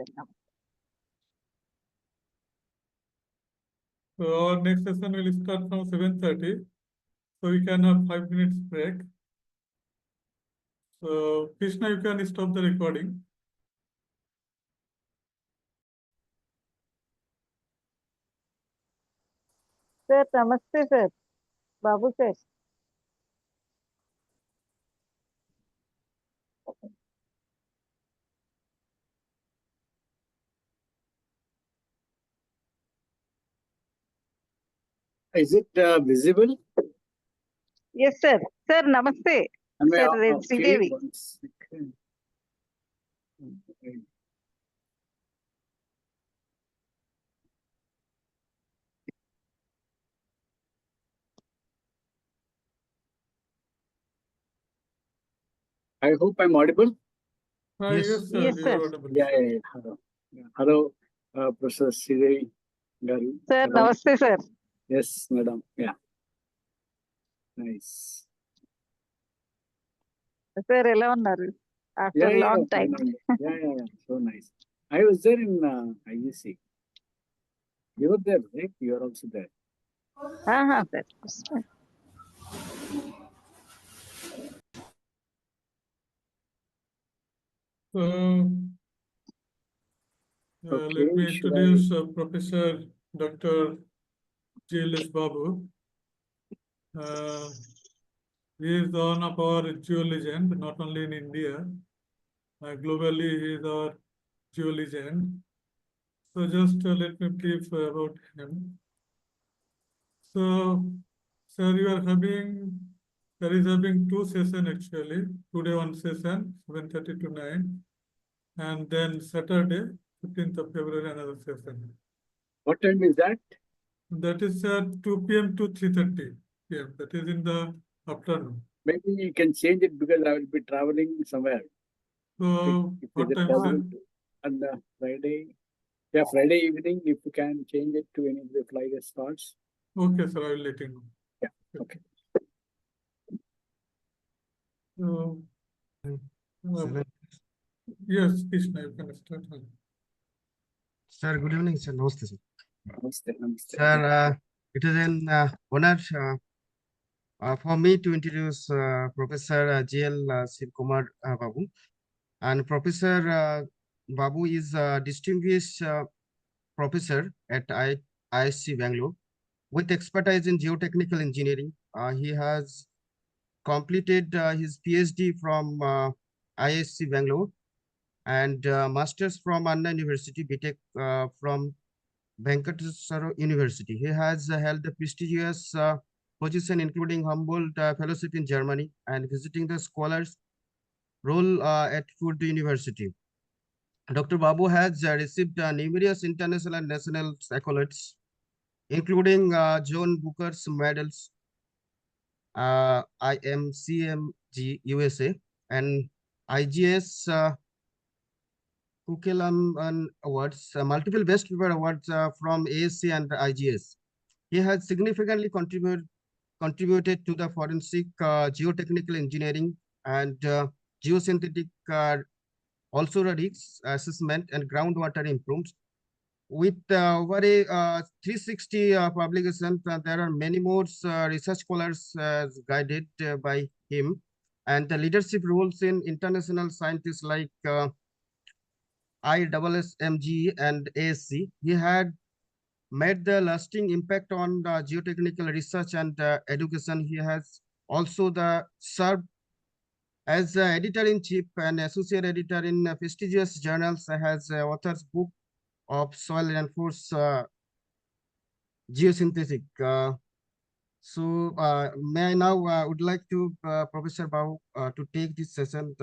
sir. So our next session will start from 7:30. So we can have 5 minutes break. So Krishna, you can stop the recording. Sir, namaste, sir. Babu, sir. Is it visible? Yes, sir. Sir, namaste. Sir, Sridevi. One second. Okay. I hope I'm audible. Yes, sir. Yes, You sir. are audible. Yeah. Hello. Yeah. Hello, Professor Sridevi Garu. Sir, Hello. namaste, sir. Yes, madam. Yeah. Nice. Sir, ఎలా ఉన్నారు? After a long time. Yeah. So nice. I was there in IEC. You were there, right? You are also there. Sir. So Okay, let me should introduce Professor Dr. G.L.S. Babu. He is one of our geolegend, not only in India. Globally, he is our geolegend. So just let me brief about him. So, sir, there is having 2 sessions actually. Today one session, 7:30 to 9. And then Saturday, 15th of February, another session. What time is that? That is 2 p.m. to 3:30 p.m. That is in the afternoon. Maybe you can change it because I will be traveling somewhere. So, If what it is time, sir? possible on the Friday. Yeah, Friday evening, if you can change it to any of the flight that starts. Okay, sir, I will let you know. Yeah, okay. Yes, Krishna, you can start. Sir, good evening, sir. Namaste, sir. Namaste. Sir, it is an honor for me to introduce Professor G.L. Shiv Kumar Babu. And Professor Babu is a distinguished professor at ISC Bangalore with expertise in geotechnical engineering. He has completed his PhD from ISC Bangalore and Masters from Anna University, BTech from Venkateswara University. He has held the prestigious position including Humboldt Fellowship in Germany and visiting the scholars role at Further University. Dr. Babu has received numerous international and national accolades, including John Booker's medals, IMCMG USA, and IGS Kukelam Awards, multiple Best Paper Awards from ASC and IGS. He has significantly contributed to the forensic geotechnical engineering and geosynthetic also the risk assessment and groundwater improves. With over a 360 publications, there are many more research scholars guided by him, and the leadership roles in international scientists like ISSMG and ASC. He had made the lasting impact on the geotechnical research and education. He has also served as editor-in-chief and associate editor in prestigious journals, has authors book of soil reinforced geosynthetic. May I now would like to Professor Babu to take this session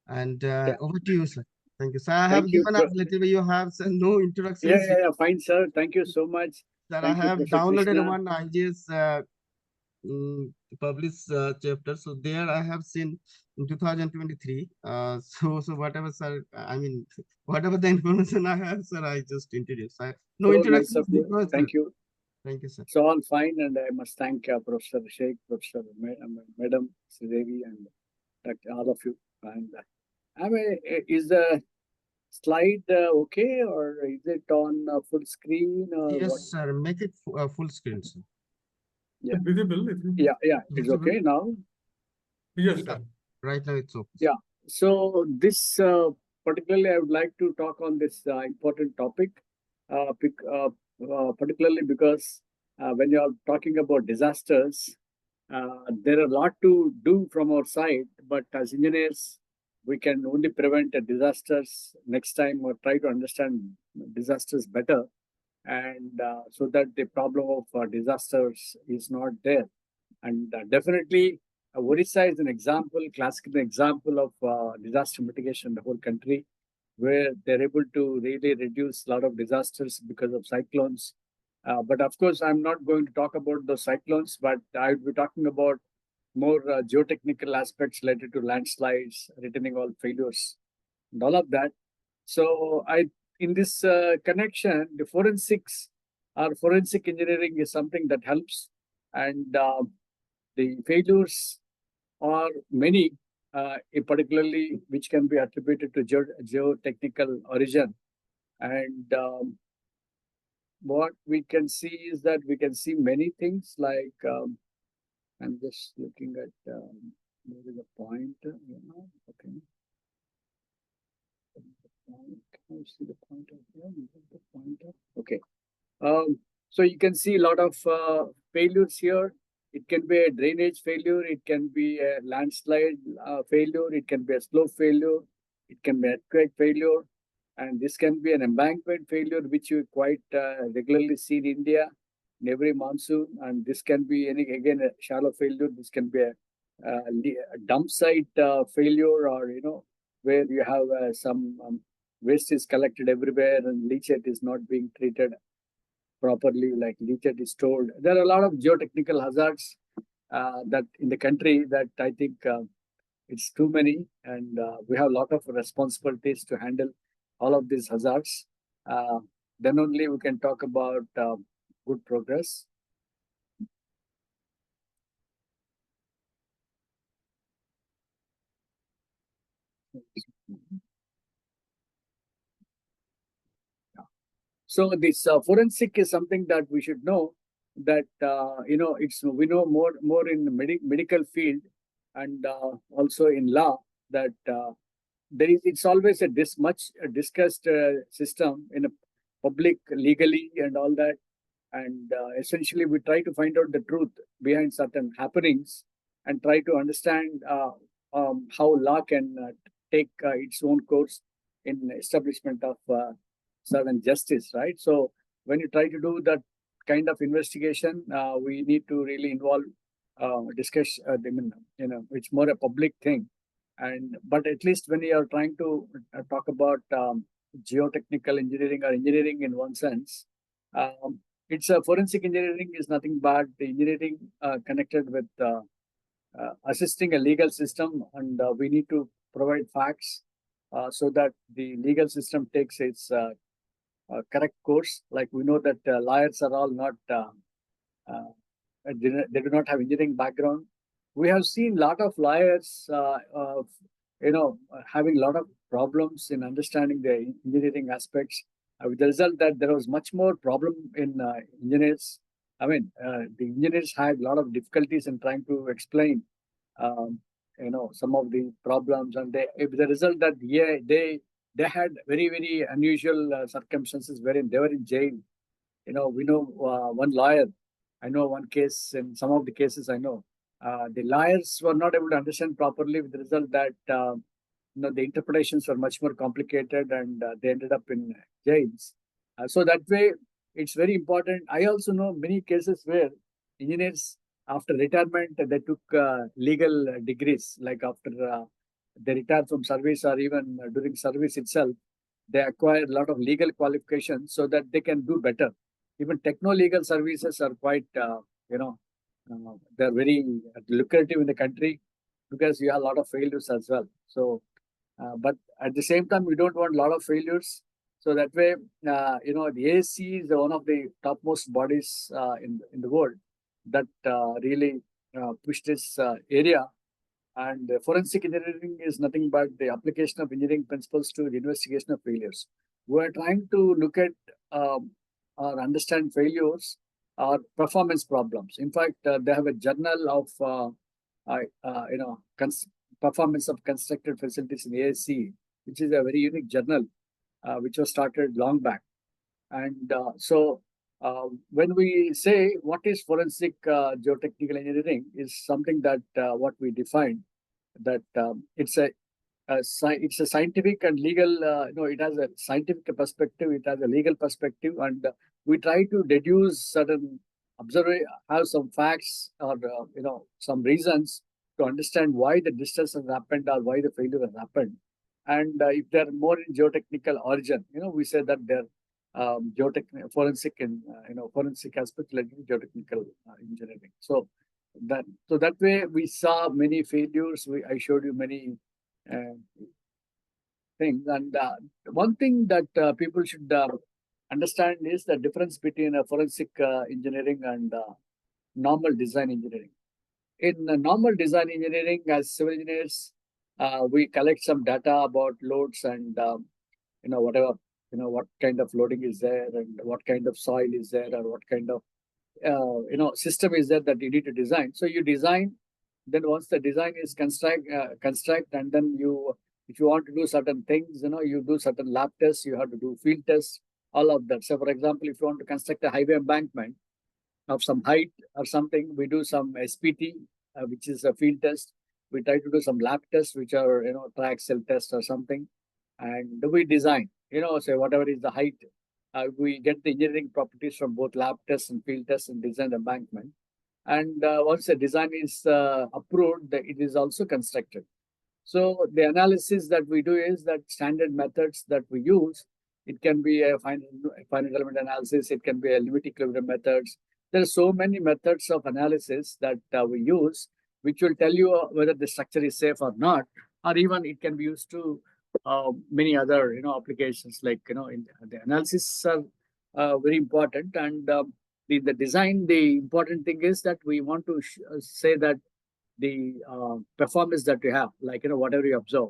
and over to you, sir. Thank you, sir. I have given a little bit. You have no introduction. Yeah. Fine, sir. Thank you so much. Sir, Thank I you, have Professor downloaded Krishna. one IGS published chapter. So there I have seen in 2023. So whatever, sir. I mean, whatever the information I have, sir, I just introduced. No So introduction. nice of you. Thank you. Thank you, sir. It's all fine, and I must thank Professor Shaikh, Professor Madam Sridevi, and all of you. And is the slide okay, or is it on full screen or what? Yes, sir. Make it full screen, sir. Yeah. Visible. Yeah, it's Visible? okay now. Yes, Yeah. sir. Right now it's okay. Yeah. So this particularly, I would like to talk on this important topic, particularly because when you are talking about disasters, there are a lot to do from our side, but as engineers, we can only prevent disasters next time or try to understand disasters better, and so that the problem of disasters is not there. And definitely, Odisha is an example, classical example of disaster mitigation in the whole country, where they're able to really reduce a lot of disasters because of cyclones. But of course, I'm not going to talk about the cyclones, but I will be talking about more geotechnical aspects related to landslides, retaining wall failures, and all of that. So in this connection, the forensics or forensic engineering is something that helps, and the failures are many, particularly which can be attributed to geotechnical origin. And what we can see is that we can see many things like I'm just looking at there is a point, okay. Can I see the pointer here? The pointer. Okay. So you can see a lot of failures here. It can be a drainage failure. It can be a landslide failure. It can be a slope failure. It can be earthquake failure. And this can be an embankment failure, which you quite regularly see in India in every monsoon. And this can be, again, a shallow failure. This can be a dump site failure, or, where you have some waste is collected everywhere and leachate is not being treated properly, like leachate is stored. There are a lot of geotechnical hazards that in the country that I think it's too many, and we have a lot of responsibilities to handle all of these hazards. Then only we can talk about good progress. So this forensic is something that we should know, that it's we know more in the medical field, and also in law, that it's always a much discussed system in a public legally and all that, and essentially we try to find out the truth behind certain happenings and try to understand how law can take its own course in establishment of certain justice, right? So when you try to do that kind of investigation, we need to really involve discuss. It's more a public thing, and but at least when you are trying to talk about geotechnical engineering or engineering in one sense, it's a forensic engineering is nothing but the engineering connected with assisting a legal system, and we need to provide facts so that the legal system takes its correct course. Like we know that lawyers are all not they do not have engineering background. We have seen a lot of lawyers, having a lot of problems in understanding the engineering aspects. With the result that there was much more problem in engineers. I mean, the engineers had a lot of difficulties in trying to explain, some of the problems, and with the result that they had very very unusual circumstances wherein they were in jail. We know one lawyer. I know one case. In some of the cases, I know the lawyers were not able to understand properly, with the result that the interpretations were much more complicated, and they ended up in jails. So that way, it's very important. I also know many cases where engineers, after retirement, they took legal degrees, like after they retired from service, or even during service itself, they acquire a lot of legal qualifications so that they can do better. Even techno-legal services are quite, they're very lucrative in the country, because you have a lot of failures as well. So, but at the same time, we don't want a lot of failures. So that way, the ASC is one of the topmost bodies in the world that really push this area. And forensic engineering is nothing but the application of engineering principles to the investigation of failures. We're trying to look at or understand failures or performance problems. In fact, they have a journal of performance of constructed facilities in ASC, which is a very unique journal, which was started long back. And when we say what is forensic geotechnical engineering, is something that what we define, that it's a scientific and legal. It has a scientific perspective, it has a legal perspective, and we try to deduce certain have some facts or some reasons to understand why the distress has happened or why the failure has happened. And if they're more in geotechnical origin, we say that they're forensic and forensic aspect like geotechnical engineering. So that way we saw many failures. I showed you many things, and one thing that people should understand is the difference between forensic engineering and normal design engineering. In normal design engineering, as civil engineers, we collect some data about loads and whatever, what kind of loading is there and what kind of soil is there or what kind of system is there that you need to design. So you design, then once the design is construct, and then if you want to do certain things, you do certain lab tests, you have to do field tests, all of that. So for example, if you want to construct a highway embankment of some height or something, we do some SPT, which is a field test. We try to do some lab tests, which are, track cell tests or something. And we design, say whatever is the height, we get the engineering properties from both lab tests and field tests and design the embankment. And once the design is approved, it is also constructed. So the analysis that we do is that standard methods that we use, it can be a finite element analysis, it can be a limit equilibrium methods. There are so many methods of analysis that we use, which will tell you whether the structure is safe or not, or even it can be used to many other applications, like in the analysis are very important. And the design, the important thing is that we want to say that the performance that you have, like whatever you observe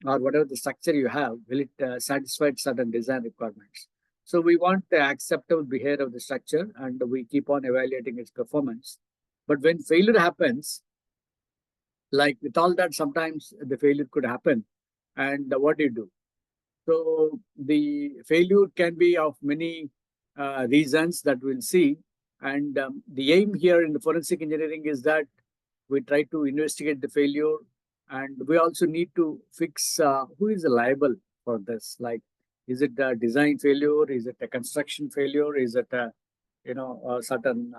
or whatever the structure you have, will it satisfy certain design requirements. So we want the acceptable behavior of the structure, and we keep on evaluating its performance. But when failure happens, like with all that, sometimes the failure could happen. And what do you do? So the failure can be of many reasons that we'll see. And the aim here in the forensic engineering is that we try to investigate the failure, and we also need to fix who is liable for this. Like, is it a design failure? Is it a construction failure? Is it a certain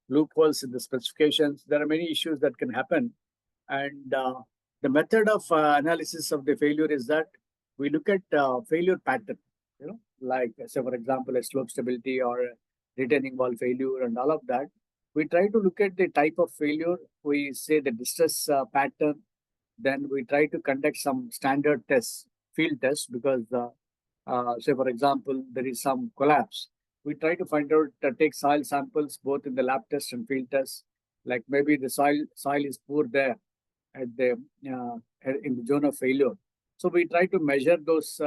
loopholes in the specifications? There are many issues that can happen. And the method of analysis of the failure is that we look at failure pattern, like say for example, a slope stability or a retaining wall failure and all of that. We try to look at the type of failure. We say the distress pattern. Then we try to conduct some standard tests, field tests, because say for example, there is some collapse. We try to find out, take soil samples both in the lab test and field tests. Like maybe the soil is poor there at the in the zone of failure. So we try to measure those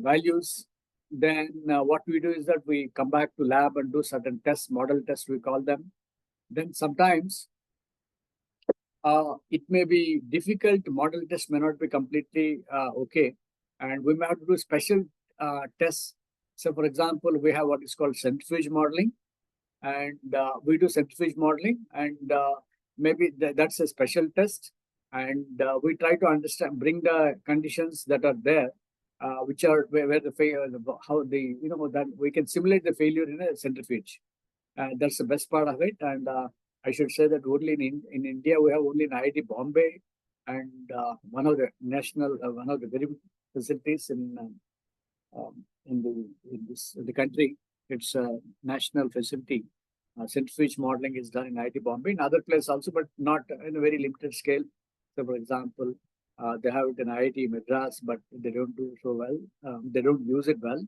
values. Then what we do is that we come back to lab and do certain tests, model tests we call them. Then sometimes it may be difficult, model test may not be completely okay. And we may have to do special tests. So for example, we have what is called centrifuge modeling. And we do centrifuge modeling, and maybe that's a special test. And we try to understand, bring the conditions that are there, which are where the failure, how the, that we can simulate the failure in a centrifuge. That's the best part of it. And I should say that only in India, we have only in IIT Bombay and one of the very big facilities in the country. It's a national facility. Centrifuge modeling is done in IIT Bombay, in other places also, but not in a very limited scale. So, for example, they have it in IIT Madras, but they don't do so well. They don't use it well.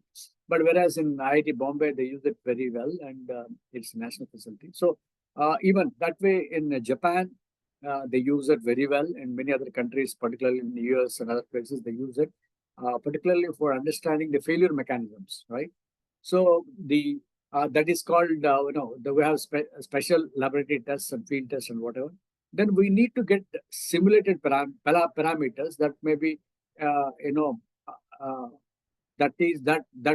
But whereas in IIT Bombay, they use it very well, and it's a national facility. So even that way in Japan, They use it very well in many other countries, particularly in the US and other places. They use it, particularly for understanding the failure mechanisms, right? So the that is called we have special laboratory tests and field tests and whatever. Then we need to get simulated parameters that may be that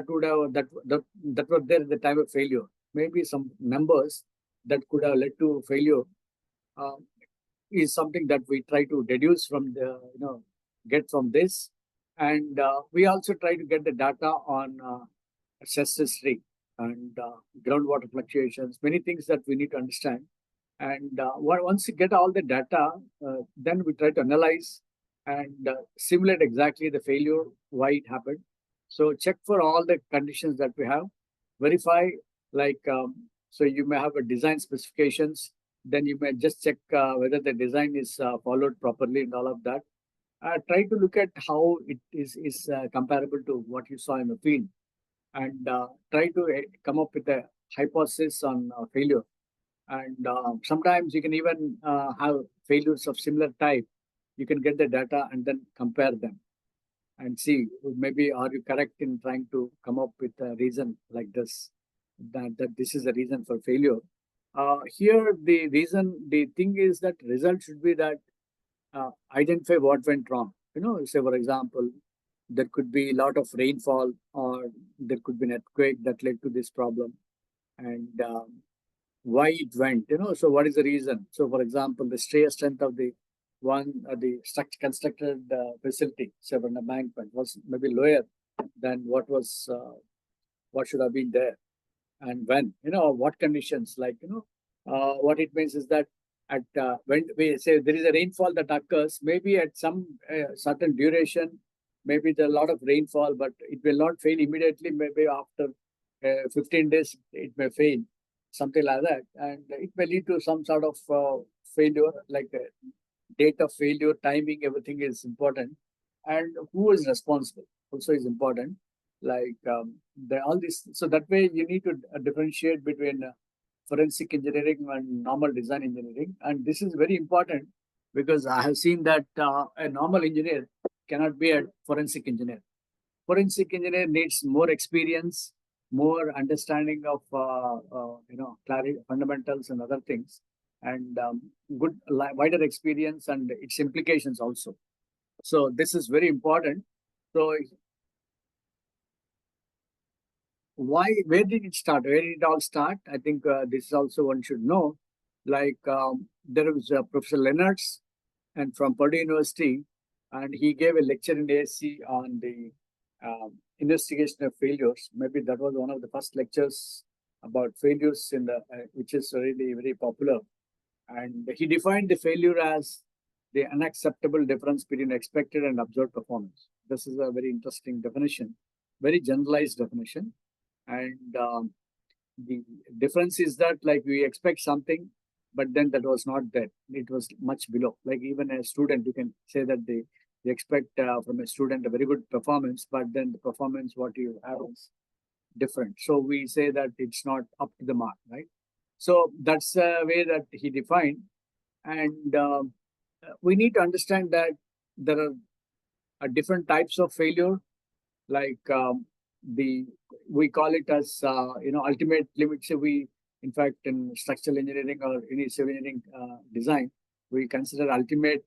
would have that were there at the time of failure. Maybe some numbers that could have led to failure uh, is something that we try to deduce from the get from this, and we also try to get the data on stress history and groundwater fluctuations, many things that we need to understand. And once you get all the data, then we try to analyze and simulate exactly the failure, why it happened. So check for all the conditions that we have, verify so you may have a design specifications, then you may just check whether the design is followed properly and all of that. Try to look at how it is comparable to what you saw in the field, and try to come up with a hypothesis on failure. And sometimes you can even have failures of similar type. You can get the data and then compare them and see maybe are you correct in trying to come up with a reason like this, that this is the reason for failure. Here the thing is that result should be that identify what went wrong. Say for example, there could be a lot of rainfall, or there could be an earthquake that led to this problem, and why it went. So what is the reason? So for example, the shear strength of the constructed facility, say an embankment, was maybe lower than what should have been there, and when, what conditions, what it means is that at when we say there is a rainfall that occurs, maybe at some certain duration, maybe there's a lot of rainfall, but it will not fail immediately. Maybe after 15 days, it may fail, something like that, and it may lead to some sort of failure, like date of failure, timing, everything is important, and who is responsible also is important. All this, so that way you need to differentiate between forensic engineering and normal design engineering, and this is very important because I have seen that a normal engineer cannot be a forensic engineer. Forensic engineer needs more experience, more understanding of fundamentals and other things, and good wider experience and its implications also. So this is very important. So where did it start? Where did it all start? I think this is also one should know. There was Professor Leonards and from Purdue University, and he gave a lecture in ASC on the investigation of failures. Maybe that was one of the first lectures about failures in the which is really very popular. And he defined the failure as the unacceptable difference between expected and observed performance. This is a very interesting definition, very generalized definition. And the difference is that, like, we expect something, but then that was not there. It was much below. Like even a student, you can say that they expect from a student a very good performance, but then the performance what you have is different. So we say that it's not up to the mark, right? So that's the way that he defined. And we need to understand that there are different types of failure, like we call it as ultimate limit. So we, in fact, in structural engineering or any civil engineering design, we consider ultimate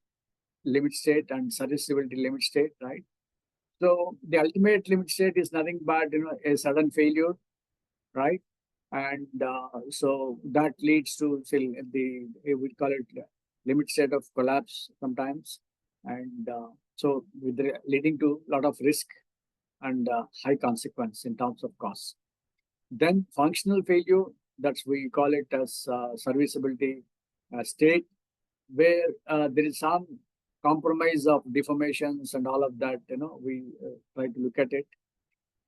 limit state and serviceability limit state, right? So the ultimate limit state is nothing but a sudden failure, right? And so that leads to we call it limit state of collapse sometimes, and so leading to a lot of risk and high consequence in terms of cost. Then functional failure, that's we call it as serviceability state, where there is some compromise of deformations and all of that. We try to look at it.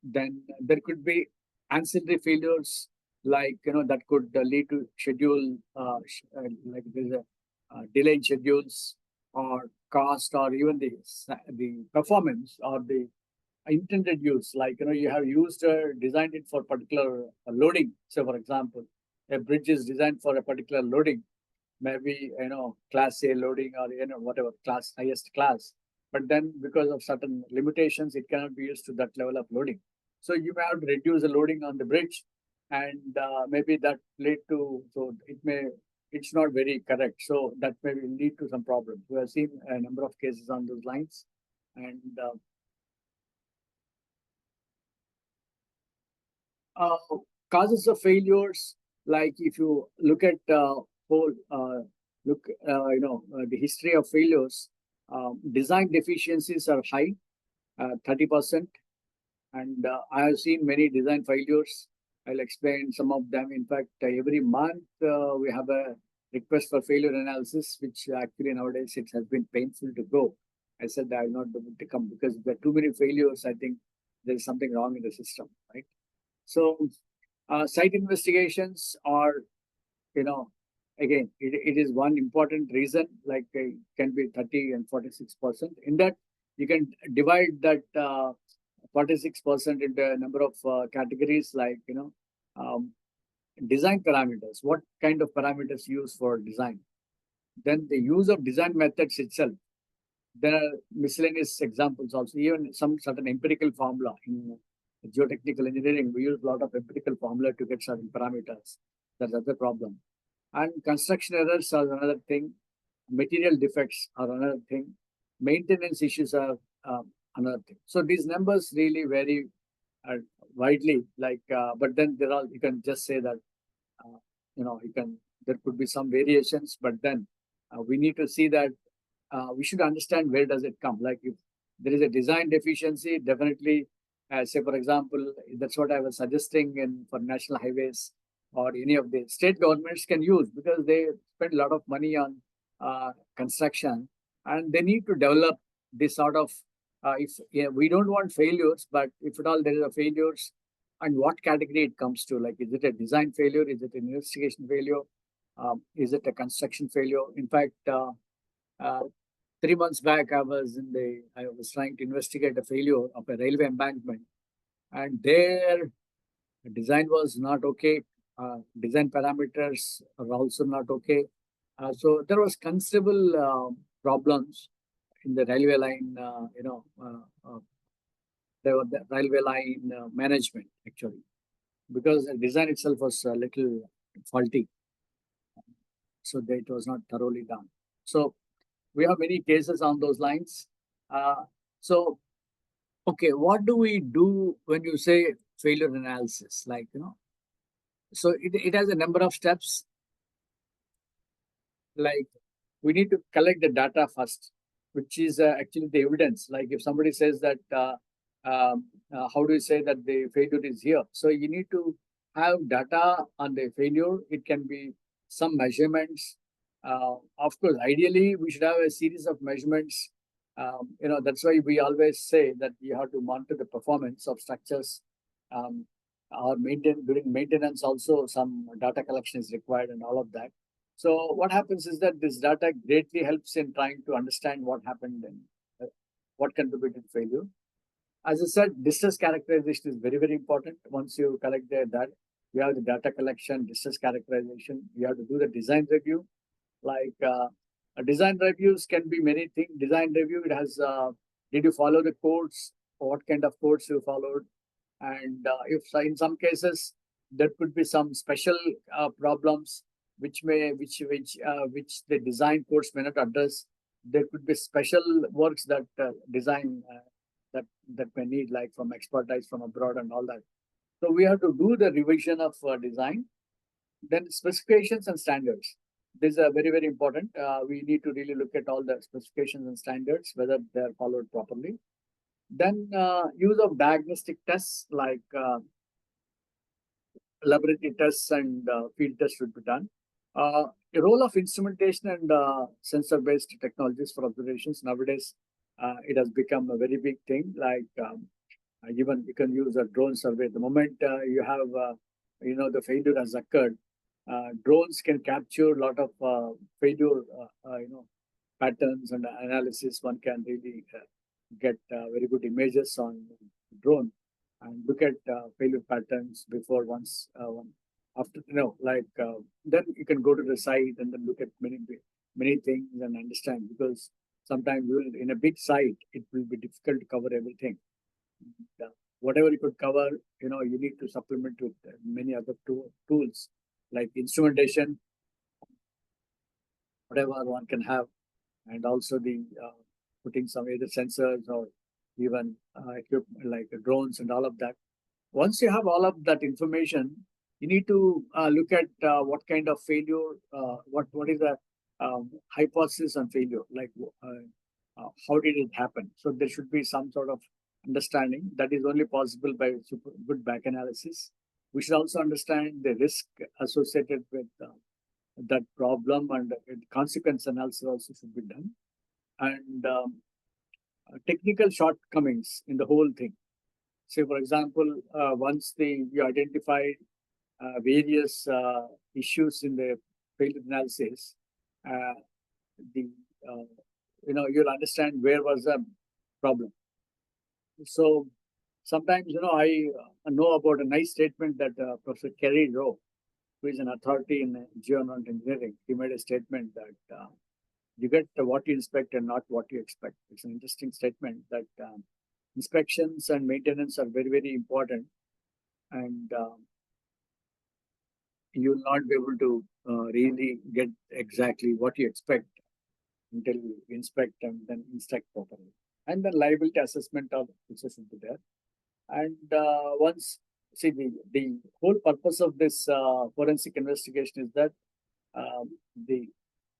Then there could be ancillary failures, like that could lead to schedule, like there's a delay in schedules or cost, or even the performance or the intended use. Like you have used designed it for particular loading. So for example, a bridge is designed for a particular loading, maybe, class A loading or, whatever class, highest class. But then because of certain limitations, it cannot be used to that level of loading. So you may have to reduce the loading on the bridge, and maybe that lead to, so it's not very correct. So that may lead to some problems. We have seen a number of cases on those lines. And causes of failures, like if you look at whole the history of failures, design deficiencies are high, 30%, and I have seen many design failures. I'll explain some of them. In fact, every month we have a request for failure analysis, which actually nowadays it has been painful to go. I said I will not be able to come because there are too many failures. I think there is something wrong in the system, right? So site investigations are, again, it is one important reason, like it can be 30 and 46%. In that, you can divide that 46% into a number of categories, like, design parameters. What kind of parameters used for design? Then the use of design methods itself. There are miscellaneous examples also, even some certain empirical formula. In geotechnical engineering, we use a lot of empirical formula to get certain parameters. That's another problem. And construction errors are another thing. Material defects are another thing. Maintenance issues are another thing. So these numbers really vary widely. But then you can just say that there could be some variations. But then we need to see that we should understand where does it come. Like if there is a design deficiency, definitely, say for example, that's what I was suggesting for national highways or any of the state governments can use, because they spend a lot of money on construction, and they need to develop this sort of, we don't want failures, but if at all there is a failures, and what category it comes to, like, is it a design failure? Is it an investigation failure? Is it a construction failure? In fact, 3 months back, I was trying to investigate a failure of a railway embankment, and their design was not okay. Design parameters are also not okay. So there was considerable problems in the railway line. There were the railway line management, actually, because the design itself was a little faulty. So that it was not thoroughly done. So we have many cases on those lines. Okay, what do we do when you say failure analysis? So it has a number of steps. Like, we need to collect the data first, which is actually the evidence. Like if somebody says that, how do you say that the failure is here? So you need to have data on the failure. It can be some measurements. Of course, ideally, we should have a series of measurements. That's why we always say that you have to monitor the performance of structures. During maintenance also, some data collection is required and all of that. So what happens is that this data greatly helps in trying to understand what happened and what contributed to failure. As I said, distress characterization is very, very important. Once you collect that, you have the data collection, distress characterization. You have to do the design review. Like design reviews can be many things. Design review, it has, did you follow the codes? What kind of codes you followed? And if in some cases, there could be some special problems which the design codes may not address. There could be special works that design that may need, like from expertise from abroad and all that. So we have to do the revision of design. Then specifications and standards. These are very, very important. We need to really look at all the specifications and standards, whether they are followed properly. Then use of diagnostic tests, like laboratory tests and field tests should be done. The role of instrumentation and sensor-based technologies for observations. Nowadays, it has become a very big thing. Like even you can use a drone survey. The moment you have, the failure has occurred, drones can capture a lot of failure, patterns and analysis. One can really get very good images on drone and look at failure patterns before once after, then you can go to the site and then look at many things and understand, because sometimes in a big site, it will be difficult to cover everything. Whatever you could cover, you need to supplement with many other tools like instrumentation, whatever one can have, and also the putting some either sensors or even equipment like drones and all of that. Once you have all of that information, you need to look at what kind of failure, what is the hypothesis on failure, like how did it happen. So there should be some sort of understanding that is only possible by super good back analysis. We should also understand the risk associated with that problem, and consequence analysis also should be done, and technical shortcomings in the whole thing. Say, for example, once you identify various issues in the failure analysis, you'll understand where was the problem. So sometimes, I know about a nice statement that Professor Kerry wrote, who is an authority in geoenvironmental engineering. He made a statement that you get what you inspect and not what you expect. It's an interesting statement that inspections and maintenance are very, very important, and you will not be able to really get exactly what you expect until you inspect and then inspect properly. And then liability assessment also should be there. And the whole purpose of this forensic investigation is that the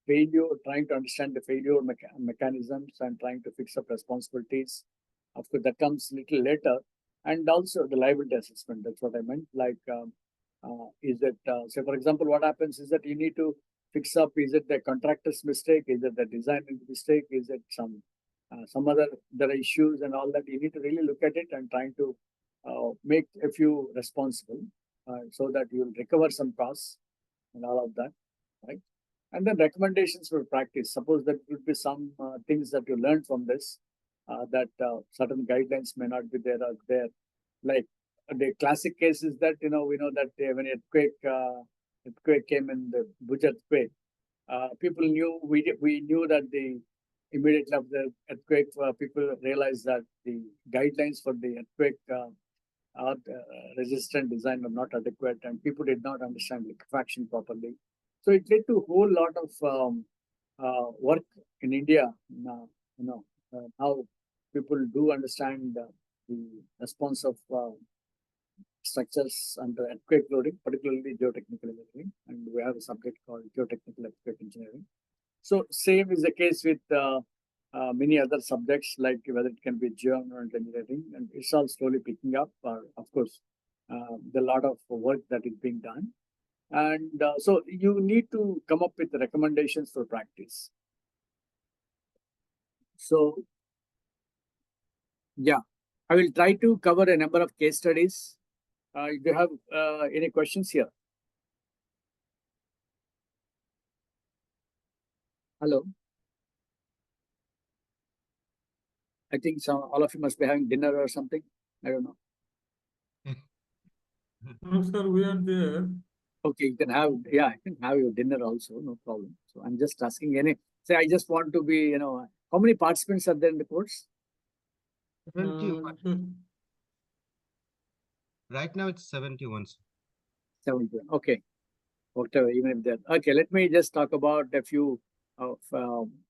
failure, trying to understand the failure mechanisms and trying to fix up responsibilities. Of course, that comes a little later. And also the liability assessment, that's what I meant. Like, is it, say, for example, what happens is that you need to fix up, is it the contractor's mistake? Is it the design mistake? Is it some other, there are issues and all that? You need to really look at it and trying to make a few responsible so that you will recover some costs and all of that, right? And then recommendations for practice. Suppose there would be some things that you learned from this, that certain guidelines may not be there or there. Like the classic case is that, we know that when earthquake came in, the Bhuj earthquake, people knew, we knew that immediately after the earthquake, people realized that the guidelines for the earthquake resistant design were not adequate, and people did not understand liquefaction properly. So it led to a whole lot of work in India. Now people do understand the response of structures under earthquake loading, particularly geotechnical engineering, and we have a subject called geotechnical earthquake engineering. So same is the case with many other subjects, like whether it can be geoenvironmental engineering, and it's all slowly picking up. Of course, there are a lot of work that is being done. And so you need to come up with recommendations for practice. So, yeah, I will try to cover a number of case studies. Do you have any questions here? Hello. I think all of you must be having dinner or something. I don't know. No, sir, we are there. Okay, you can have, you can have your dinner also, no problem. So I'm just asking I just want to be, how many participants are there in the course? 71. Sure. Right now it's 71. 71. Okay. Whatever, even if they're okay. Let me just talk about a few of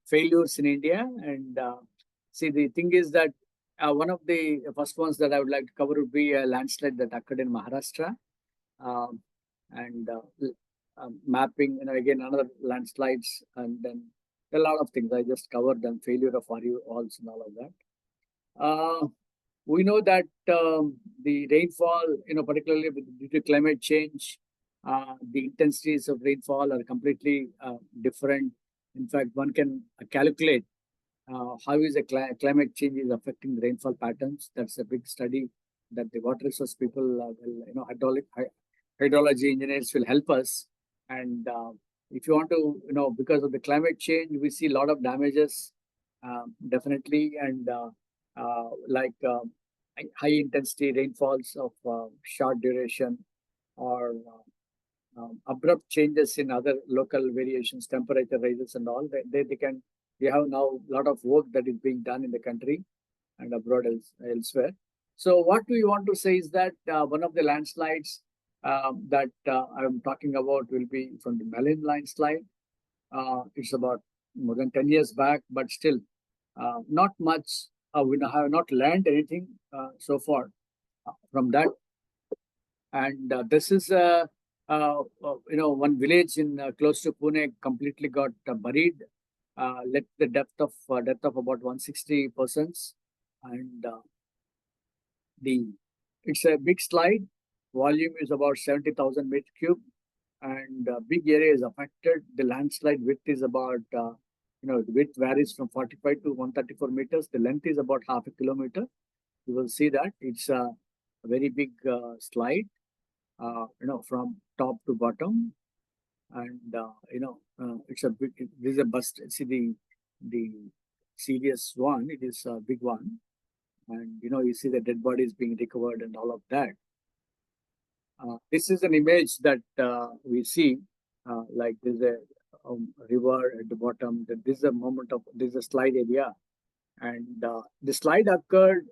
failures in India. And see, the thing is that one of the first ones that I would like to cover would be a landslide that occurred in Maharashtra. And mapping, again, another landslides, and then a lot of things. I just covered them, failure of RU walls and all of that. We know that the rainfall, particularly due to climate change, the intensities of rainfall are completely different. In fact, one can calculate how is the climate change is affecting the rainfall patterns. That's a big study that the water resource people will, hydrology engineers will help us. And if you want to, because of the climate change, we see a lot of damages, definitely, and like high intensity rainfalls of short duration, or abrupt changes in other local variations, temperature rises and all, we have now a lot of work that is being done in the country and abroad elsewhere. So what we want to say is that one of the landslides that I'm talking about will be from the Malin landslide. It's about more than 10 years back, but still not much. We have not learned anything so far from that. And this is one village in close to Pune completely got buried. Let the depth of about 160 persons, and it's a big slide. Volume is about 70,000 meter cube, and big area is affected. The landslide width is about the width varies from 45 to 134 meters. The length is about half a kilometer. You will see that it's a very big slide. From top to bottom, and it's a big. This is a bust. See the serious one. It is a big one, and you see the dead bodies being recovered and all of that. This is an image that we see. Like there's a river at the bottom. This is a moment of this is a slide area, and the slide occurred.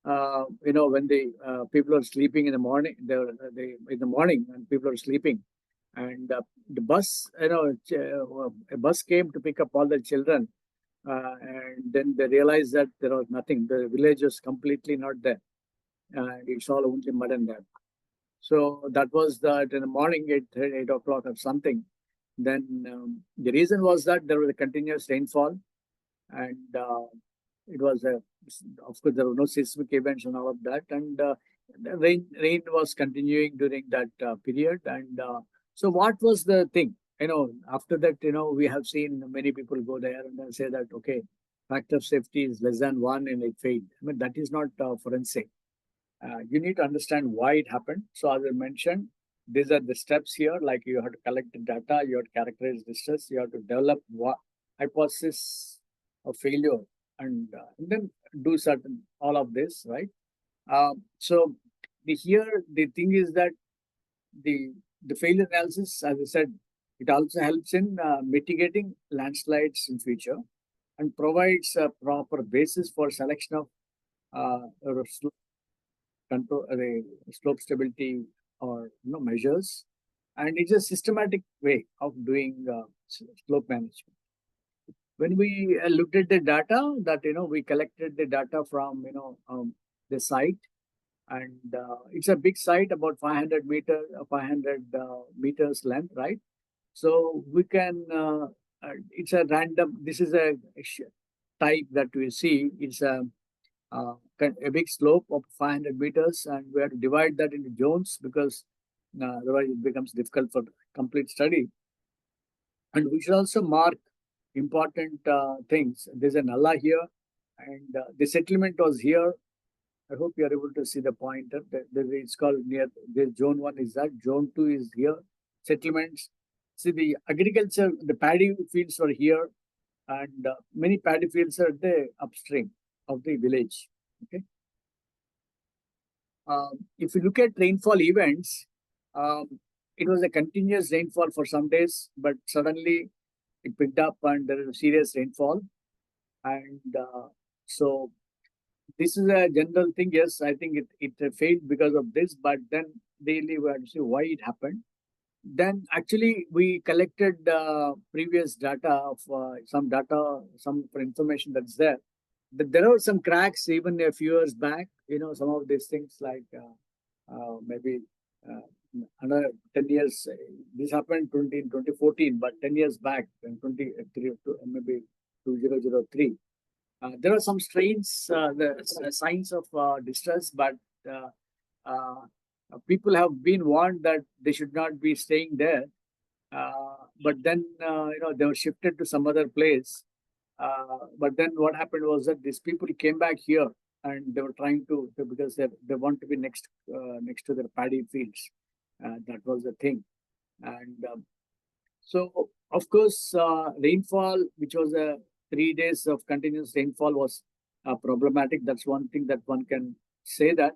When the people are sleeping in the morning, in the morning, and people are sleeping, and the bus, a bus came to pick up all the children, and then they realized that there was nothing. The village was completely not there, and it's all only mud and dirt. So that was that in the morning, 8 o'clock or something. Then the reason was that there was a continuous rainfall, and it was of course there were no seismic events and all of that, and the rain was continuing during that period. And so what was the thing? After that, we have seen many people go there and then say that okay, factor of safety is less than 1 and it failed. I mean, that is not forensic. You need to understand why it happened. So as I mentioned, these are the steps here. Like you have to collect the data, you have to characterize distress, you have to develop hypothesis of failure, and then do certain all of this, right? So the thing is that the failure analysis, as I said, it also helps in mitigating landslides in future, and provides a proper basis for selection of control, slope stability or measures, and it's a systematic way of doing slope management. When we looked at the data that we collected the data from the site, and it's a big site, about 500 meters length, right? So we can it's a random. This is a type that we see. It's a big slope of 500 meters, and we have to divide that into zones because otherwise it becomes difficult for complete study. And we should also mark important things. There's an Allah here, and the settlement was here. I hope you are able to see the pointer. It's called near the zone 1 is that, zone 2 is here. Settlements. See, the agriculture, the paddy fields were here, and many paddy fields are the upstream of the village. Okay. If you look at rainfall events, it was a continuous rainfall for some days, but suddenly it picked up and there is a serious rainfall. And so this is a general thing. Yes, I think it failed because of this, but then really we had to see why it happened. Then actually we collected previous data of some information that's there. But there are some cracks even a few years back. Some of these things like maybe another 10 years. This happened in 2014, but 10 years back in 2003, maybe 2003. There are some strains, the signs of distress, but people have been warned that they should not be staying there. But then they were shifted to some other place. But then what happened was that these people came back here and they were trying to, because they want to be next to their paddy fields. That was the thing. And so, of course, rainfall, which was 3 days of continuous rainfall, was problematic. That's one thing that one can say that.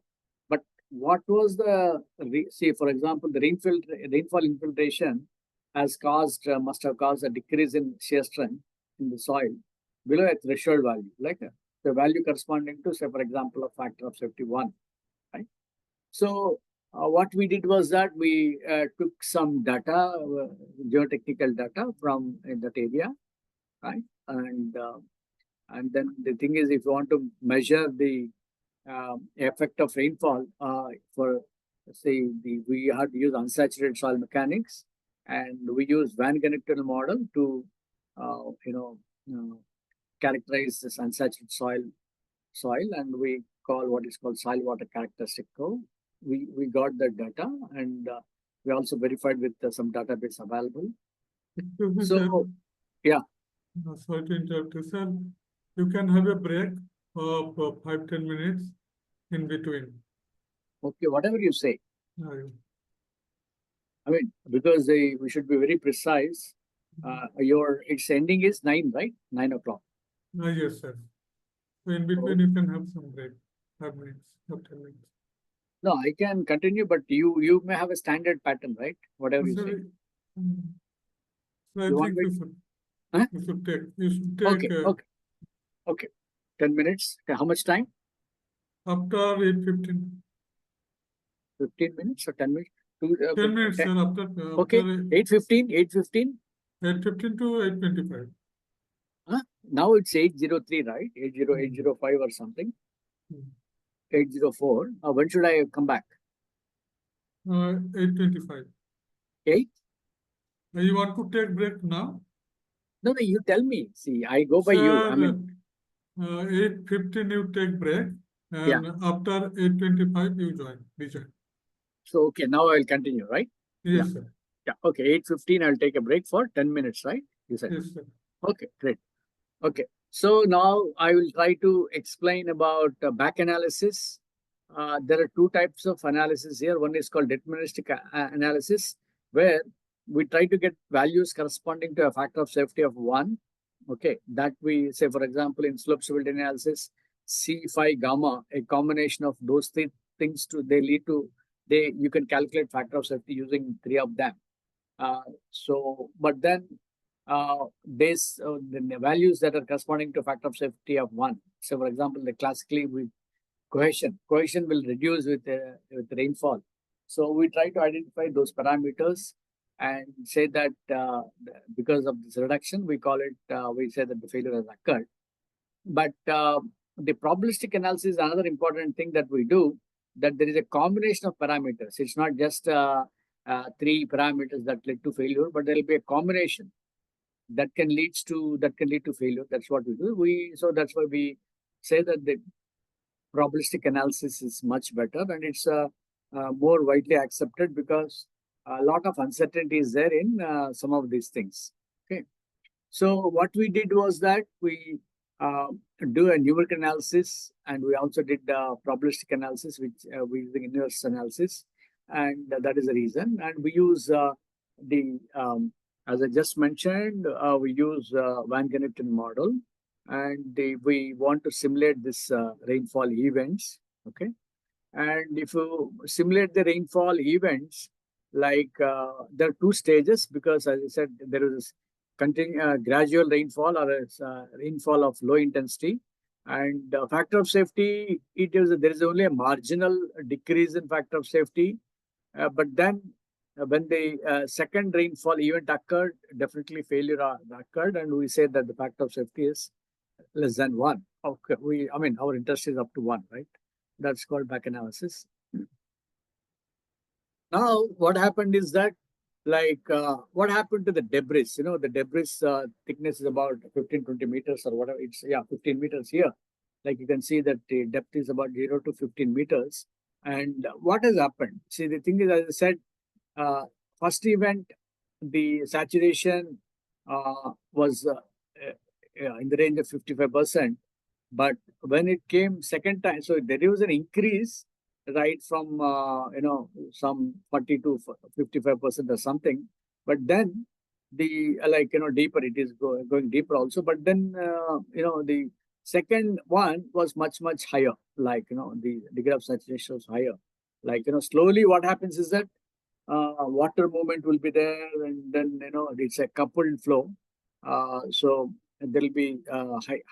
But what was the, see, for example, the rainfall infiltration has caused, must have caused a decrease in shear strength in the soil below a threshold value, like the value corresponding to, say, for example, a factor of safety 1, right? So what we did was that we took some data, geotechnical data from in that area, right? And then the thing is, if you want to measure the effect of rainfall for, say, we had to use unsaturated soil mechanics, and we use Van Genetic model to characterize this unsaturated soil, and we call what is called soil water characteristic curve. We got that data, and we also verified with some database available. Excuse me, So, sir. yeah. Sorry to interrupt you, sir. You can have a break of 5-10 minutes in between. Okay, whatever you say. Uh, I mean, because we should be very precise. Its ending is 9, right? 9 o'clock. yes, sir. So in between, you can have some break, 5 minutes or 10 minutes. No, I can continue, but you may have a standard pattern, right? Whatever you Sir, say. so I You want think me- you Huh? you should take Okay. 10 minutes. Okay, how much time? after 8:15. 15 minutes or 10 minutes? 10 minutes, sir. After Okay, 8:15, 8:15. 8:15 to 8:25. Now it's 8:03, right? 8:05 or something. 8:04. When should I come back? 8:25. 8? You want to take break now? No, you tell me. See, I go by you. I mean, 8:15 you take break, and after 8:25 you rejoin. So, okay, now I'll continue, right? Yes, sir. Yeah, okay, 8:15, I'll take a break for 10 minutes, right? You said. Yes, sir. Okay, great. Okay, so now I will try to explain about back analysis. There are two types of analysis here. One is called deterministic analysis, where we try to get values corresponding to a factor of safety of 1. Okay, that we say, for example, in slope stability analysis, C, phi, gamma, a combination of those things you can calculate factor of safety using 3 of them. But then the values that are corresponding to factor of safety of 1. So, for example, classically with cohesion will reduce with rainfall. So we try to identify those parameters and say that because of this reduction, we say that the failure has occurred. But the probabilistic analysis is another important thing that we do, that there is a combination of parameters. It's not just 3 parameters that lead to failure, but there will be a combination that can lead to failure. That's what we do. So that's why we say that the probabilistic analysis is much better, and it's more widely accepted because a lot of uncertainty is there in some of these things. Okay, so what we did was that we do a numerical analysis, and we also did probabilistic analysis, which we using inverse analysis, and that is the reason. And we use as I just mentioned, we use Van Genetic model, and we want to simulate this rainfall events. Okay, and if you simulate the rainfall events, like there are 2 stages, because as I said, there is gradual rainfall or rainfall of low intensity, and factor of safety, there is only a marginal decrease in factor of safety, but then when the second rainfall event occurred, definitely failure occurred, and we say that the factor of safety is less than 1. Okay, our interest is up to 1, right? That's called back analysis. Now, what happened is that, what happened to the debris? The debris thickness is about 15-20 meters or whatever. It's 15 meters here. Like you can see that the depth is about 0 to 15 meters. And what has happened? See, the thing is, as I said, first event, the saturation was in the range of 55%. But when it came second time, so there was an increase, right, from some 40 to 55% or something. But then deeper, it is going deeper also. But then the second one was much higher, the degree of saturation was higher. Like, slowly what happens is that water movement will be there, and then, it's a coupled flow. So there will be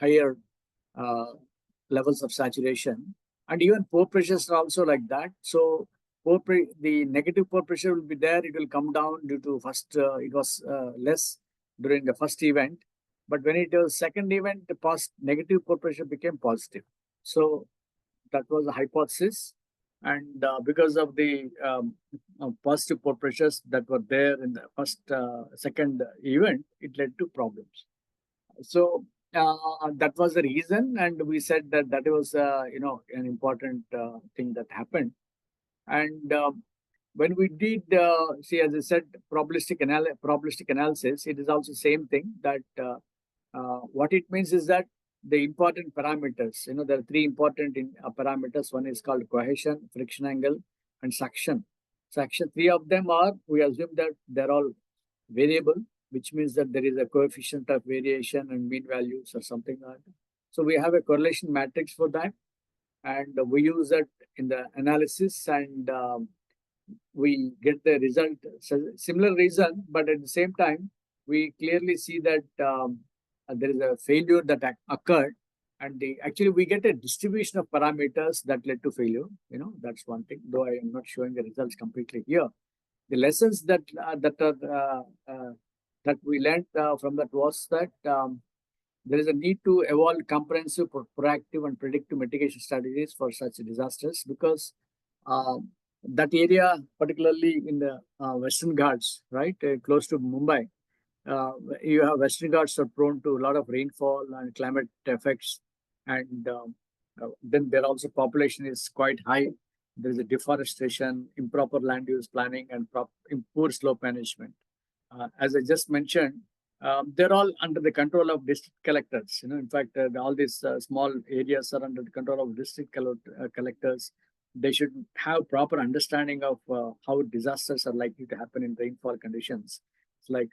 higher levels of saturation, and even pore pressures are also like that. So the negative pore pressure will be there. It will come down due to first it was less during the first event, but when it was second event, the negative pore pressure became positive. So that was the hypothesis, and because of the positive pore pressures that were there in the second event, it led to problems. So that was the reason, and we said that that was an important thing that happened. And when we did see, as I said, probabilistic analysis, it is also same thing. That what it means is that the important parameters, there are three important parameters. One is called cohesion, friction angle, and suction. Three of them are, we assume that they're all variable, which means that there is a coefficient of variation and mean values or something like that. So we have a correlation matrix for that, and we use that in the analysis, and we get the result. So similar reason, but at the same time, we clearly see that there is a failure that occurred, and actually we get a distribution of parameters that led to failure. That's one thing, though I am not showing the results completely here. The lessons that we learned from that was that there is a need to evolve comprehensive, proactive, and predictive mitigation strategies for such disasters, because that area, particularly in the Western Ghats, right, close to Mumbai, you have Western Ghats are prone to a lot of rainfall and climate effects, and then there also population is quite high. There is a deforestation, improper land use planning, and poor slope management. As I just mentioned, they're all under the control of district collectors. In fact, all these small areas are under the control of district collectors. They should have proper understanding of how disasters are likely to happen in rainfall conditions. It's like,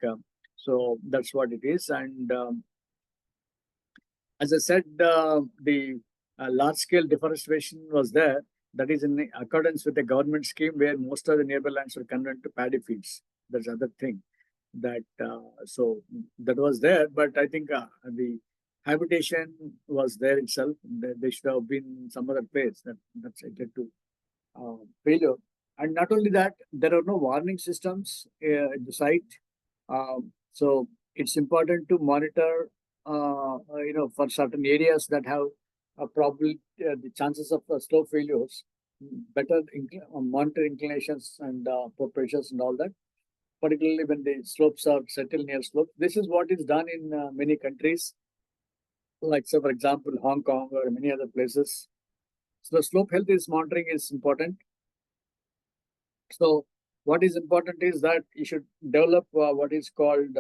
so that's what it is. And as I said, the large-scale deforestation was there. That is in accordance with the government scheme where most of the nearby lands were converted to paddy fields. That's another thing. That so that was there, but I think the habitation was there itself. They should have been some other place. That's led to failure. And not only that, there are no warning systems at the site. So it's important to monitor, for certain areas that have probably the chances of slope failures, better monitor inclinations and pore pressures and all that, particularly when the slopes are settled near slopes. This is what is done in many countries, like, say, for example, Hong Kong or many other places. So the slope health monitoring is important. So what is important is that you should develop what is called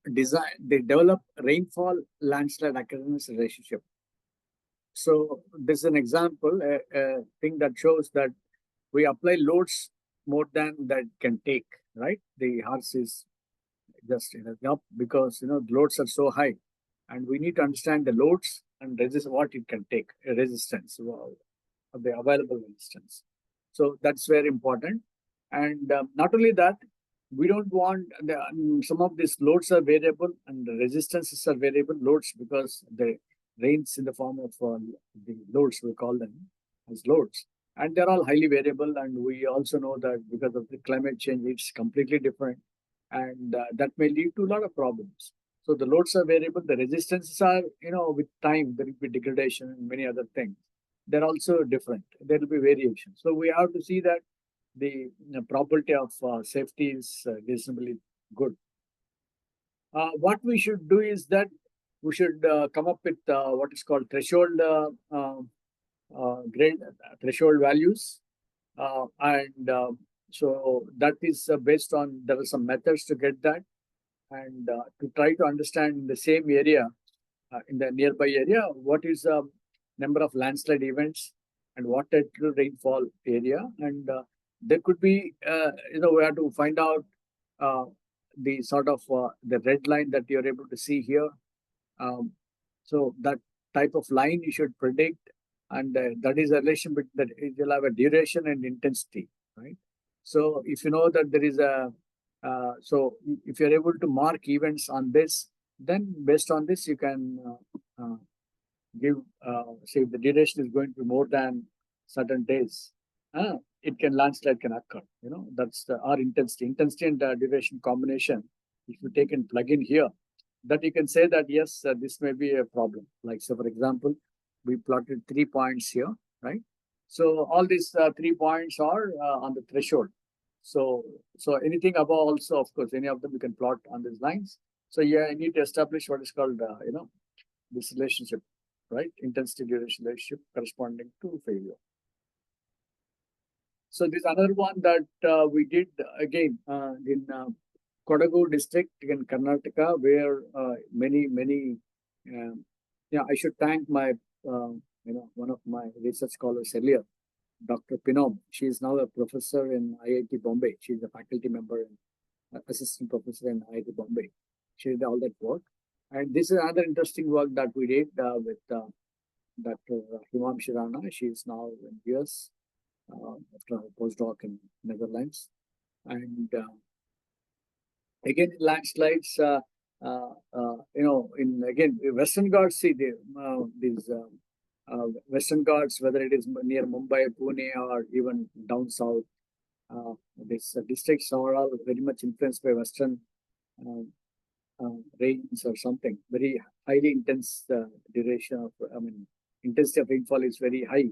they develop rainfall landslide occurrence relationship. So this is an example, a thing that shows that we apply loads more than that can take, right? The horse is just up because the loads are so high, and we need to understand the loads and resist what it can take, a resistance, of the available resistance. So that's very important. And not only that, we don't want some of these loads are variable and the resistances are variable loads, because the rains in the form of the loads, we call them as loads, and they're all highly variable. And we also know that because of the climate change, it's completely different, and that may lead to a lot of problems. So the loads are variable, the resistances are, with time there will be degradation and many other things. They're also different. There will be variation. So we have to see that the probability of safety is reasonably good. What we should do is that we should come up with what is called threshold threshold values, and so that is based on, there are some methods to get that, and to try to understand in the same area, in the nearby area, what is the number of landslide events and what total rainfall area, and there could be, we have to find out the sort of the red line that you're able to see here. So that type of line you should predict and that is a relation between that it will have a duration and intensity, right? So if you know that there is a so if you're able to mark events on this, then based on this you can give say if the duration is going to be more than certain days, it can landslide can occur. You know, that's our intensity and duration combination. If you take and plug in here, that you can say that yes, this may be a problem. Like, so for example, we plotted 3 points here, right? So all these 3 points are on the threshold. So anything above also, of course, any of them you can plot on these lines. So yeah, you need to establish what is called this relationship, right? Intensity duration relationship corresponding to failure. So this another one that we did again in Kodagu district in Karnataka, where many I should thank my one of my research scholars earlier, Dr. Pinom. She is now a professor in IIT Bombay. She is a faculty member and assistant professor in IIT Bombay. She did all that work. And this is another interesting work that we did with Dr. Himam Shirana. She is now in US after a postdoc in Netherlands. And again, landslides, in again, Western Ghats, see these Western Ghats, whether it is near Mumbai, Pune, or even down south, these districts are all very much influenced by Western rains or something. Very highly intense duration of, intensity of rainfall is very high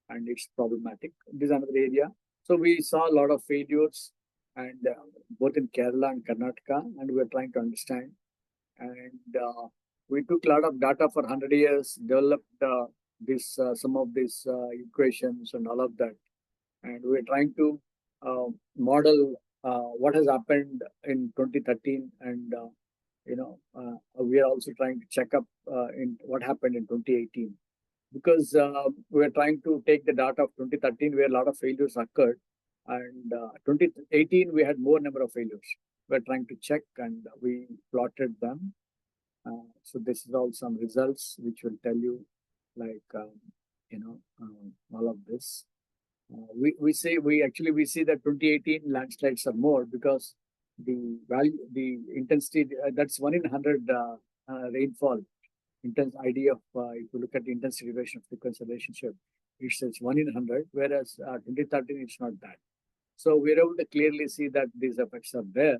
and it's problematic. This is another area. So we saw a lot of failures, and both in Kerala and Karnataka, and we were trying to understand. And we took a lot of data for 100 years, developed some of these equations and all of that. And we were trying to model what has happened in 2013, and we are also trying to check up in what happened in 2018, because we were trying to take the data of 2013 where a lot of failures occurred, and 2018 we had more number of failures. We were trying to check, and we plotted them. So this is all some results which will tell you, like all of this. We see that 2018 landslides are more because the intensity, that's 1 in 100 rainfall. Intense idea of if you look at the intensity duration of frequency relationship, it's 1 in 100, whereas 2013 it's not that. So we're able to clearly see that these effects are there,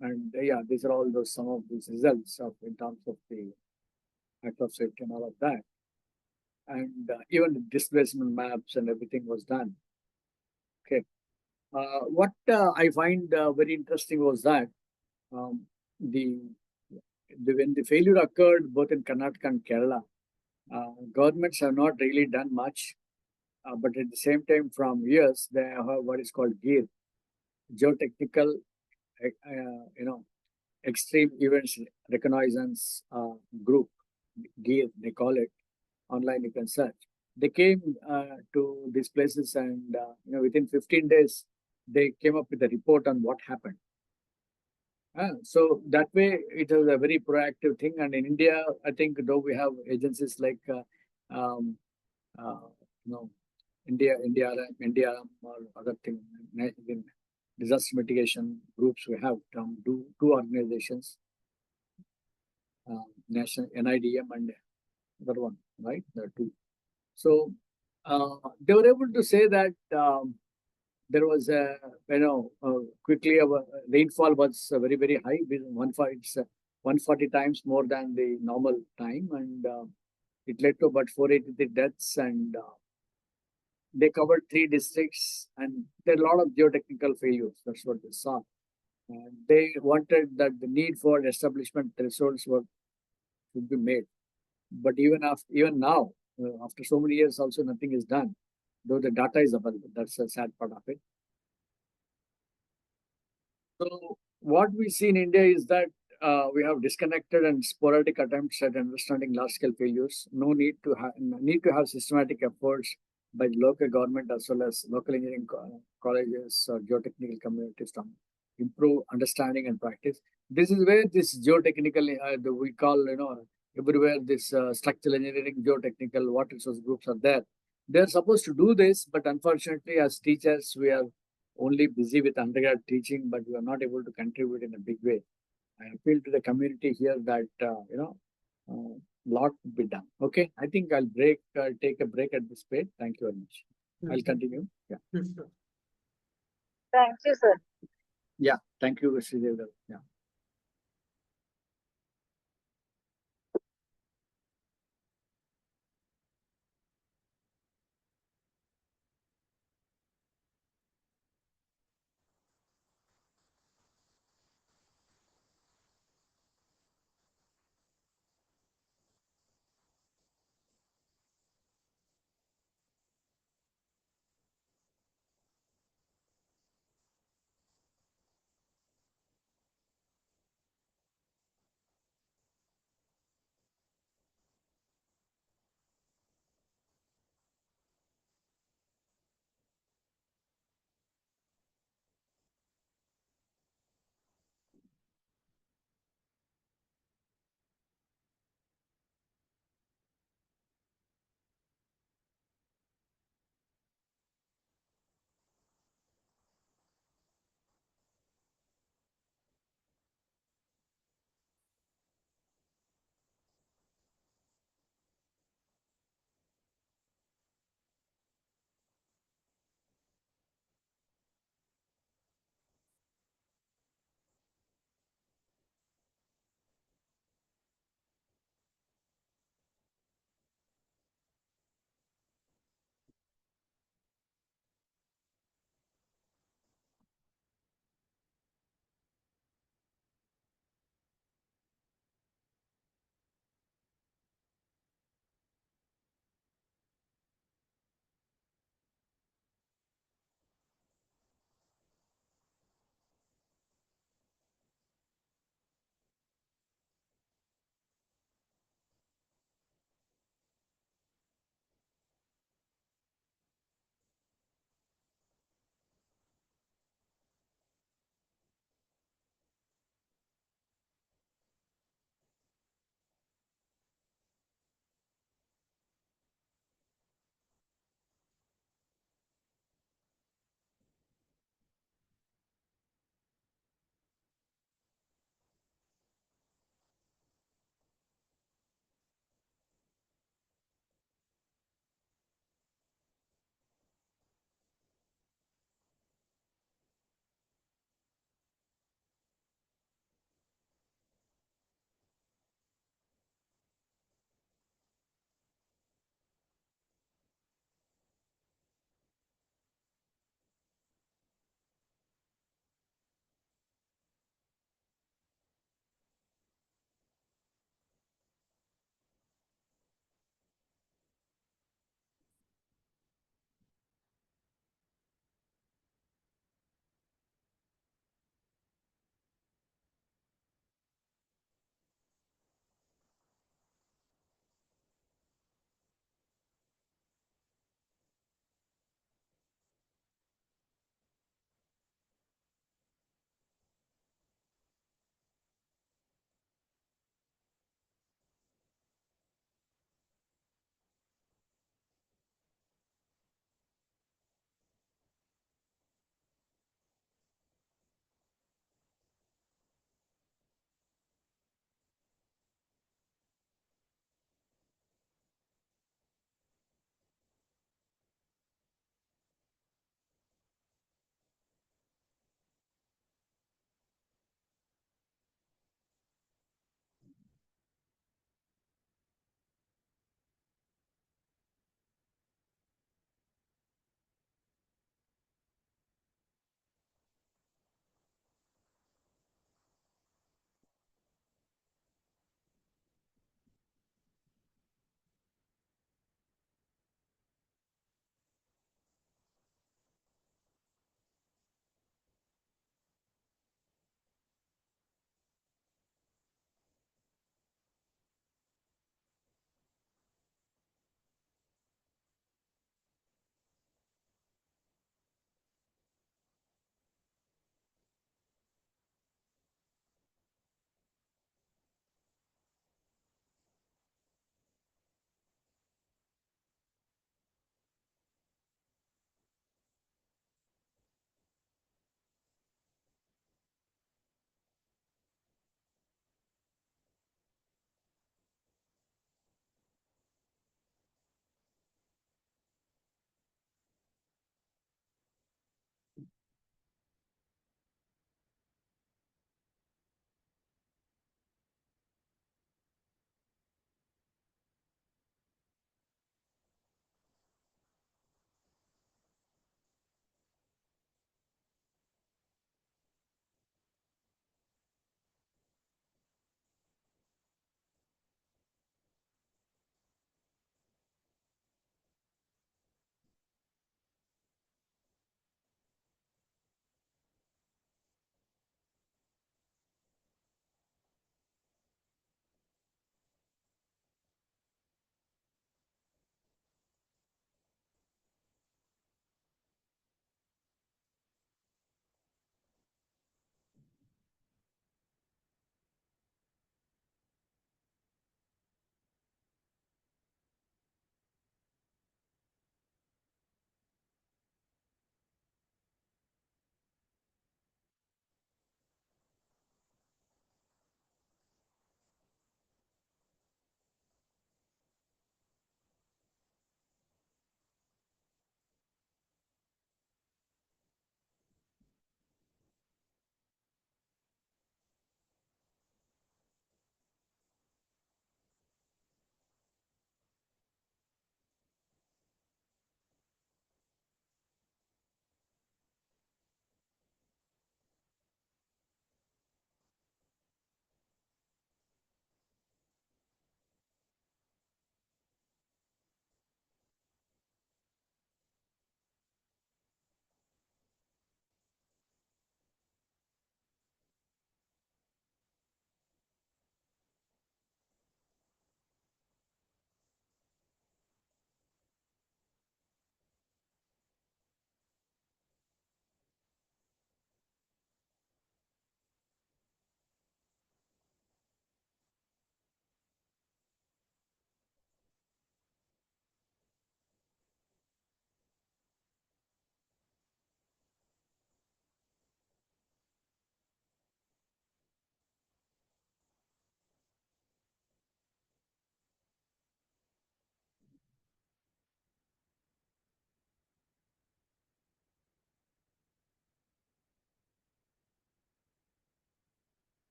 and these are all some of these results of in terms of the act of safety and all of that, and even the displacement maps and everything was done. Okay, what I find very interesting was that when the failure occurred both in Karnataka and Kerala, governments have not really done much, but at the same time, from years they have what is called Geotechnical, Extreme Events Reconnaissance Group, GEAR they call it. Online you can search. They came to these places, and within 15 days they came up with a report on what happened. So that way it was a very proactive thing. And in India, I think though we have agencies like India or other thing, disaster mitigation groups, we have two organizations, National NIDM and other one, right? There are two. So they were able to say that there was quickly rainfall was very, very high. 140 times more than the normal time, and it led to about 483 deaths, and they covered 3 districts, and there are a lot of geotechnical failures. That's what they saw. And they wanted that the need for establishment thresholds should be made. But even now, after so many years, also nothing is done, though the data is available. That's a sad part of it. So what we see in India is that we have disconnected and sporadic attempts at understanding large-scale failures. No need to have systematic efforts by the local government as well as local engineering colleges or geotechnical communities to improve understanding and practice. This is where this geotechnical we call everywhere this structural engineering, geotechnical, water resource groups are there. They're supposed to do this, but unfortunately, as teachers, we are only busy with undergrad teaching, but we are not able to contribute in a big way. I appeal to the community here that, lot to be done. Okay, I think I'll take a break at this page. Thank you very much. I'll continue. Yeah. Yes, sir. Thank you, sir. Yeah. Thank you, Sridev. Yeah.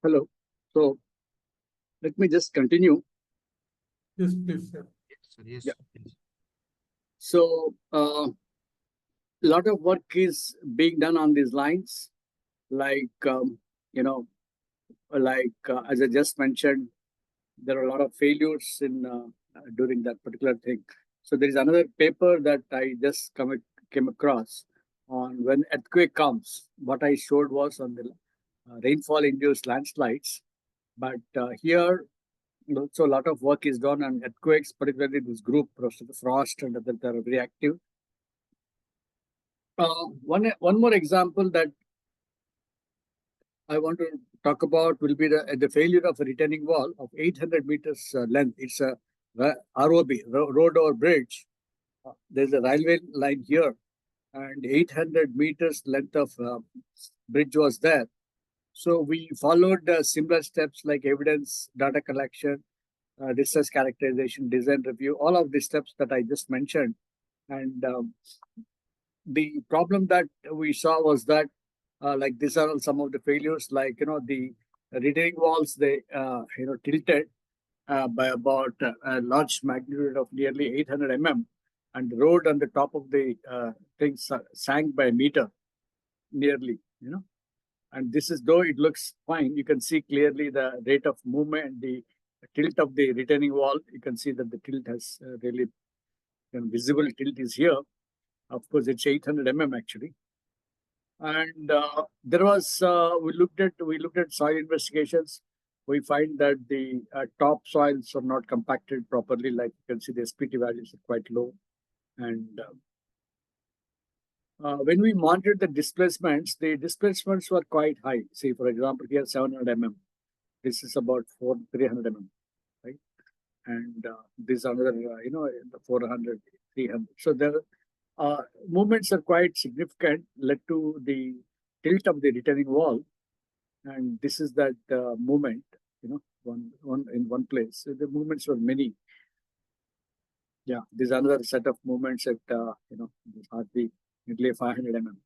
Hello. So let me just continue. Yes, please, sir. Yes, Yeah. yes. So a lot of work is being done on these lines, like you know, as I just mentioned, there are a lot of failures in during that particular thing. So there is another paper that I just came across on when earthquake comes. What I showed was on the rainfall-induced landslides, but here also a lot of work is done on earthquakes, particularly this group, frost, and that are very active. One more example that I want to talk about will be the failure of a retaining wall of 800 meters length. It's a ROB, road over bridge. There's a railway line here, and 800 meters length of bridge was there. So we followed similar steps like evidence, data collection, distress characterization, design review, all of the steps that I just mentioned. And the problem that we saw was that like these are some of the failures, like the retaining walls, they tilted by about a large magnitude of nearly 800 mm, and the road on the top of the thing sank by a meter nearly, and this is, though it looks fine, you can see clearly the rate of movement, the tilt of the retaining wall. You can see that the tilt has really visible tilt is here. Of course, it's 800 mm actually. And there was we looked at soil investigations. We find that the top soils are not compacted properly. Like you can see, the SPT values are quite low. And when we monitored the displacements were quite high. See, for example, here 700 mm. This is about 300 mm, right? And this another, 400, 300. So there movements are quite significant, led to the tilt of the retaining wall, and this is that movement, one in one place. So the movements were many. Yeah, there's another set of movements at hardly nearly 500 mm.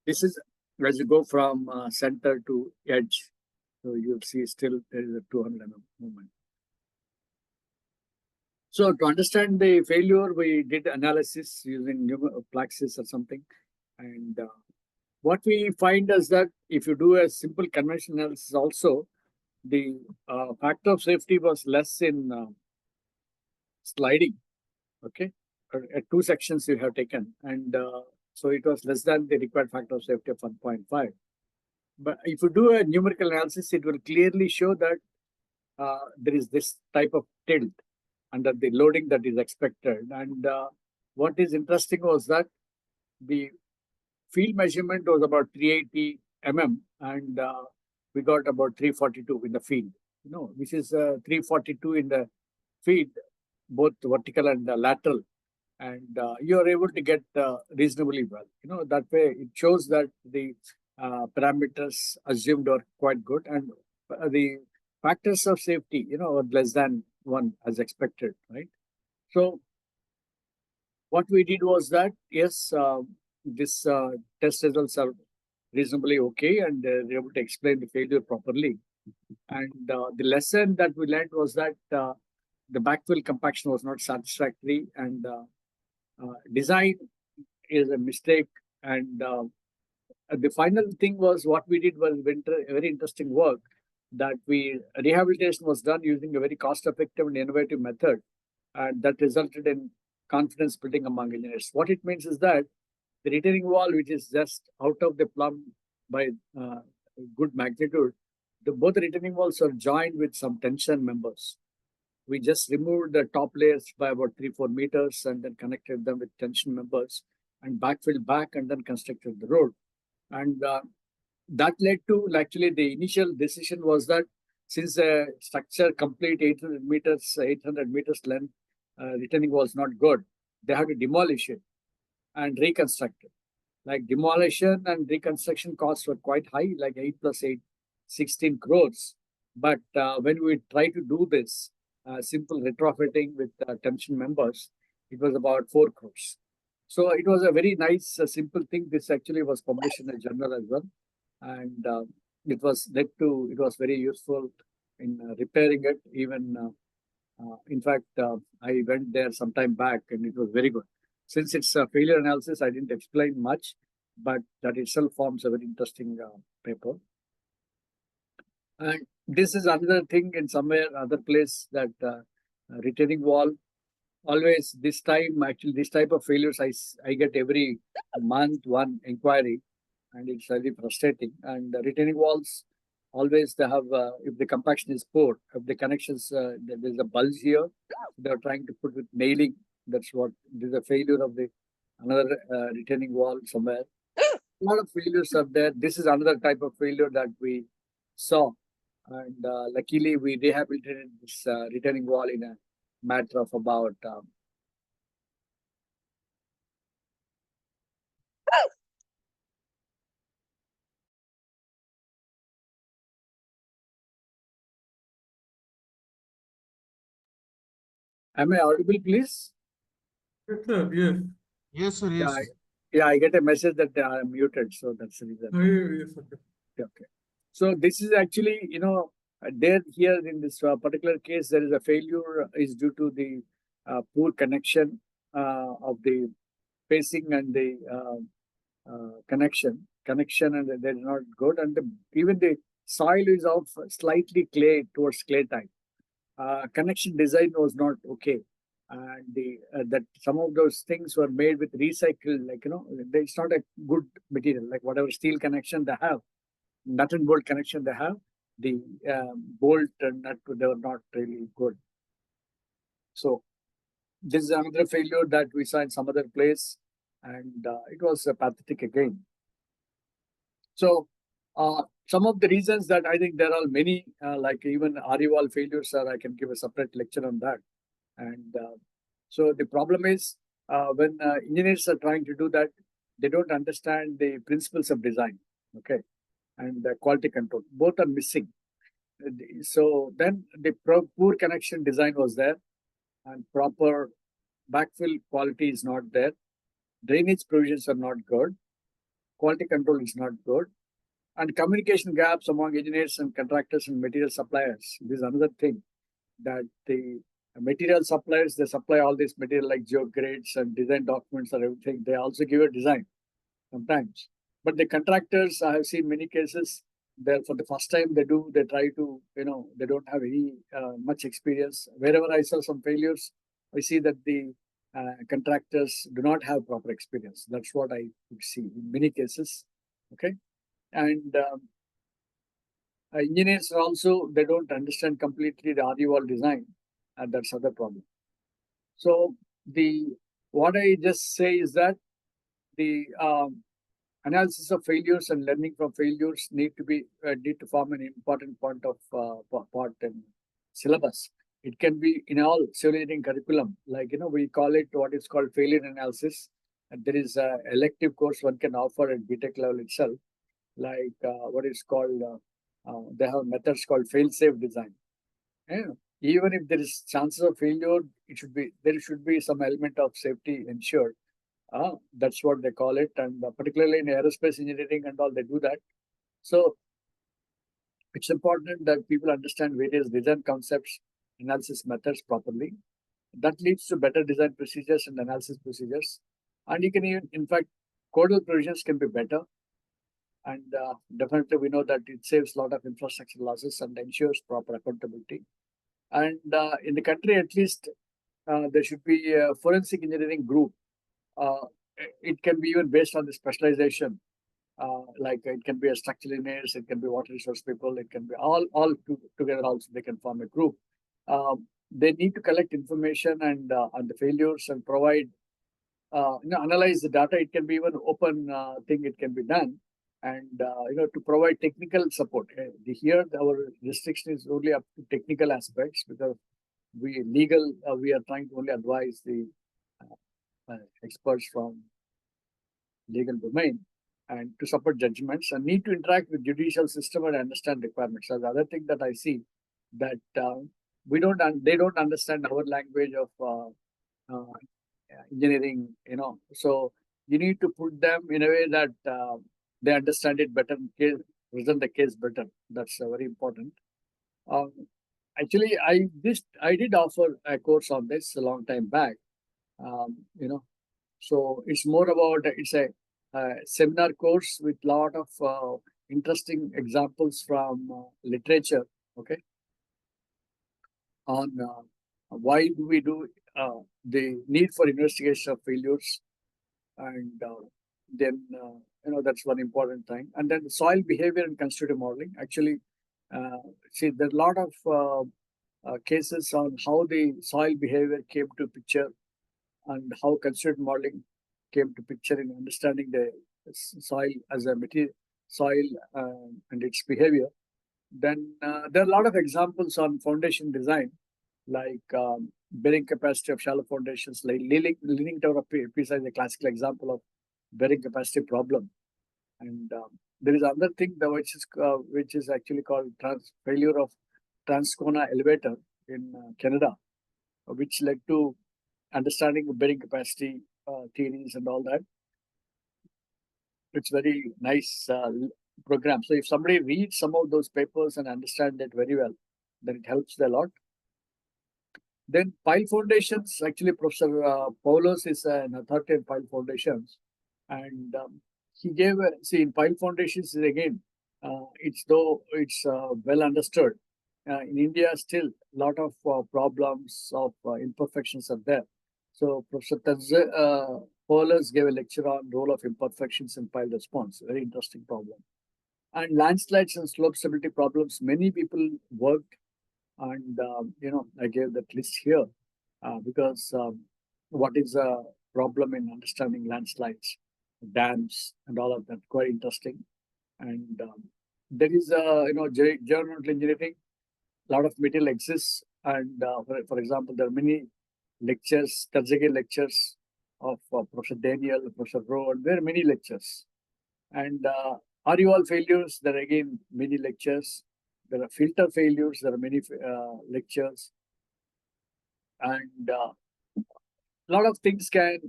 This is as you go from center to edge, so you'll see still there is a 200 mm movement. So to understand the failure, we did analysis using Plaxis or something. And what we find is that if you do a simple conventional analysis also, the factor of safety was less in sliding, okay? At two sections you have taken. And so it was less than the required factor of safety of 1.5. But if you do a numerical analysis, it will clearly show that there is this type of tilt under the loading that is expected. And what is interesting was that the field measurement was about 380 mm, and we got about 342 in the field, which is 342 in the field, both vertical and lateral. And you are able to get reasonably well. That way it shows that the parameters assumed are quite good, and the factors of safety, are less than 1 as expected, right? So what we did was that, yes, this test results are reasonably okay, and they're able to explain the failure properly. And the lesson that we learned was that the backfill compaction was not satisfactory, and design is a mistake. And the final thing was, what we did was very interesting work, that rehabilitation was done using a very cost-effective and innovative method, and that resulted in confidence building among engineers. What it means is that the retaining wall, which is just out of the plumb by good magnitude, both the retaining walls are joined with some tension members. We just removed the top layers by about 3-4 meters and then connected them with tension members and backfilled back and then constructed the road. And that led to, actually, the initial decision was that since the structure complete 800 meters length, retaining wall is not good, they had to demolish it and reconstruct it. Like demolition and reconstruction costs were quite high, like 8 plus 8, 16 crores. But when we try to do this simple retrofitting with tension members, it was about 4 crores. So it was a very nice, simple thing. This actually was published in a journal as well. And it was very useful in repairing it. Even in fact, I went there some time back and it was very good. Since it's a failure analysis, I didn't explain much, but that itself forms a very interesting paper. And this is another thing in somewhere other place that retaining wall. Always this type of failures I get every month one inquiry, and it's very frustrating. And retaining walls, always they have, if the compaction is poor, if the connections, there's a bulge here, they're trying to put with nailing. That's what, there's a failure of the another retaining wall somewhere. A lot of failures are there. This is another type of failure that we saw. And luckily we rehabilitated this retaining wall in a matter of about am I audible, please? Yes, sir. Yes. Yes, sir. Yeah, Yes. yeah, I get a message that I am muted, so that's the reason. Yes, okay. Okay. So this is actually, there here in this particular case, there is a failure is due to the poor connection of the spacing and the connection, and they're not good. And even the soil is of slightly clay towards clay type. Connection design was not okay. And that some of those things were made with recycled, it's not a good material, like whatever steel connection they have, nut and bolt connection they have, the bolt and nut, they were not really good. So this is another failure that we saw in some other place, and it was pathetic again. So some of the reasons that I think there are many, like even RE wall failures, I can give a separate lecture on that. And so the problem is when engineers are trying to do that, they don't understand the principles of design, okay, and quality control. Both are missing. So then the poor connection design was there, and proper backfill quality is not there. Drainage provisions are not good. Quality control is not good. And communication gaps among engineers and contractors and material suppliers. This is another thing, that the material suppliers, they supply all this material like geogrids and design documents and everything. They also give a design sometimes. But the contractors, I have seen many cases, there for the first time they try to, they don't have any much experience. Wherever I saw some failures, I see that the contractors do not have proper experience. That's what I could see in many cases. Okay. And engineers also, they don't understand completely the RE wall design, and that's other problem. So what I just say is that the analysis of failures and learning from failures need to form an important part in syllabus. It can be in all civil engineering curriculum, like we call it what is called failure analysis. And there is a elective course one can offer at BTech level itself, like what is called they have methods called fail-safe design. Yeah. Even if there is chances of failure, there should be some element of safety ensured. That's what they call it, and particularly in aerospace engineering and all, they do that. So it's important that people understand various design concepts, analysis methods properly. That leads to better design procedures and analysis procedures. And you can even, in fact, codal provisions can be better. And definitely we know that it saves a lot of infrastructure losses and ensures proper accountability. And in the country, at least, there should be a forensic engineering group. It can be even based on the specialization. Like it can be a structural engineers, it can be water resource people, it can be all together also, they can form a group. They need to collect information and on the failures and provide, analyze the data. It can be even open thing, it can be done. And, to provide technical support. Here, our restriction is only up to technical aspects, because we are trying to only advise the experts from legal domain and to support judgments, and need to interact with judicial system and understand requirements. So the other thing that I see, that they don't understand our language of engineering, so you need to put them in a way that they understand it better. present the case better. That's very important. Actually, I did offer a course on this a long time back. You know, so it's more about it's a seminar course with lot of interesting examples from literature. Okay, on why do we do the need for investigation of failures, and then that's one important thing. And then soil behavior and constitutive modeling. Actually, see, there are a lot of cases on how the soil behavior came to picture and how constitutive modeling came to picture in understanding the soil as a material, soil and its behavior. Then there are a lot of examples on foundation design, like bearing capacity of shallow foundations, like leaning tower of Pisa is a classical example of bearing capacity problem. And there is another thing which is actually called failure of Transcona elevator in Canada, which led to understanding of bearing capacity theories and all that. It's very nice program. So if somebody reads some of those papers and understand it very well, then it helps a lot. Then pile foundations, actually Professor Paulos is an authority in pile foundations. And he gave, see, in pile foundations again, it's well understood. In India, still a lot of problems of imperfections are there. So Professor Paulos gave a lecture on role of imperfections in pile response. Very interesting problem. And landslides and slope stability problems, many people worked, and I gave that list here because what is a problem in understanding landslides, dams, and all of that, quite interesting. And there is geotechnical engineering, a lot of material exists, and for example, there are many lectures, Thursday lectures of Professor Daniel, Professor Rowe, and there are many lectures. And RUL failures, there are again many lectures. There are filter failures, there are many lectures. And a lot of things can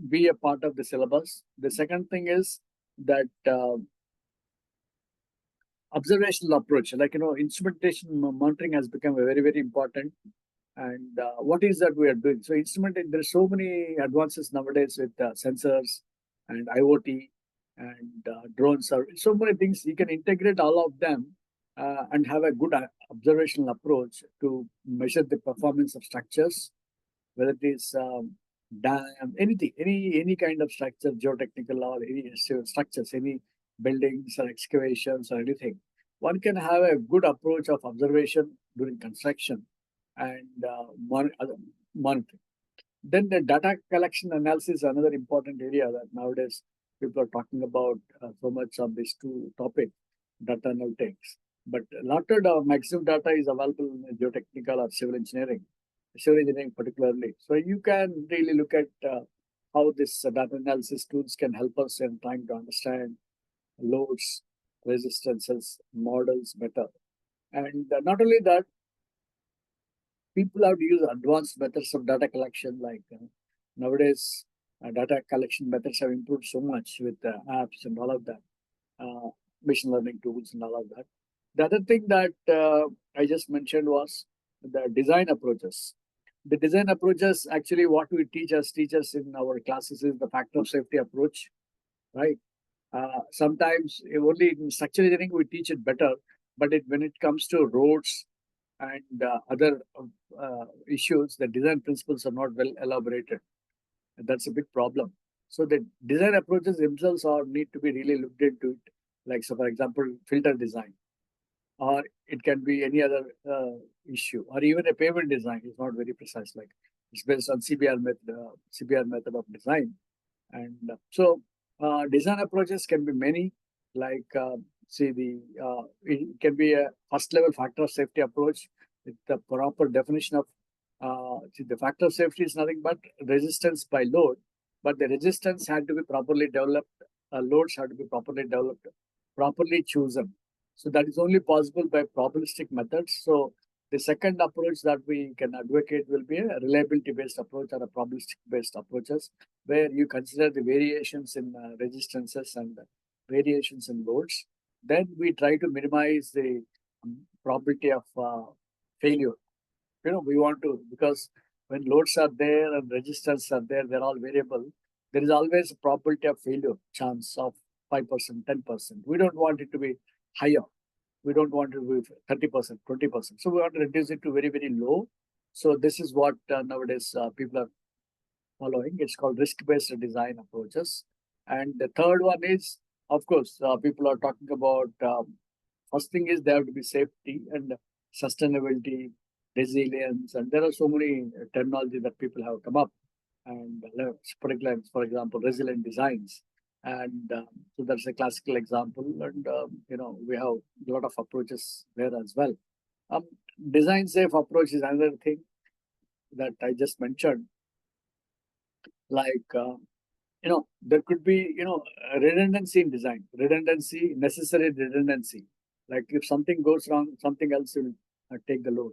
be a part of the syllabus. The second thing is that observational approach, like, instrumentation monitoring has become a very, very important. And what is that we are doing? So there's so many advances nowadays with sensors and IoT and drones. So many things, you can integrate all of them and have a good observational approach to measure the performance of structures, whether it is dam, anything, any kind of structure, geotechnical or any structures, any buildings or excavations or anything. One can have a good approach of observation during construction and monitoring. Then the data collection analysis is another important area that nowadays people are talking about so much on these two topics, data analytics. But a lot of maximum data is available in geotechnical or civil engineering particularly. So you can really look at how this data analysis tools can help us in trying to understand loads, resistances, models better. And not only that, people have to use advanced methods of data collection, like nowadays data collection methods have improved so much with apps and all of that, machine learning tools and all of that. The other thing that I just mentioned was the design approaches. The design approaches, actually what we teach as teachers in our classes is the factor of safety approach, right? Sometimes only in structural engineering we teach it better, but when it comes to roads and other issues, the design principles are not well elaborated. And that's a big problem. So the design approaches themselves need to be really looked into it. Like, so for example, filter design, or it can be any other issue, or even a pavement design is not very precise. Like, it's based on CBR method of design. And so design approaches can be many, like it can be a first level factor of safety approach with the proper definition of the factor of safety is nothing but resistance by load, but the resistance had to be properly developed, loads had to be properly developed, properly chosen. So that is only possible by probabilistic methods. So the second approach that we can advocate will be a reliability-based approach or a probabilistic-based approaches, where you consider the variations in resistances and variations in loads, then we try to minimize the probability of failure. We want to, because when loads are there and registers are there, they're all variable. There is always a probability of failure chance of 5%, 10%. We don't want it to be higher. We don't want it to be 30%, 20%. So we want to reduce it to very, very low. So this is what nowadays people are following. It's called risk-based design approaches. And the third one is, of course, people are talking about, first thing is there have to be safety and sustainability, resilience, and there are so many terminology that people have come up. And particularly, for example, resilient designs. And so that's a classical example. And, we have a lot of approaches there as well. Design safe approach is another thing that I just mentioned. Like, there could be, redundancy in design, necessary redundancy. Like if something goes wrong, something else will take the load.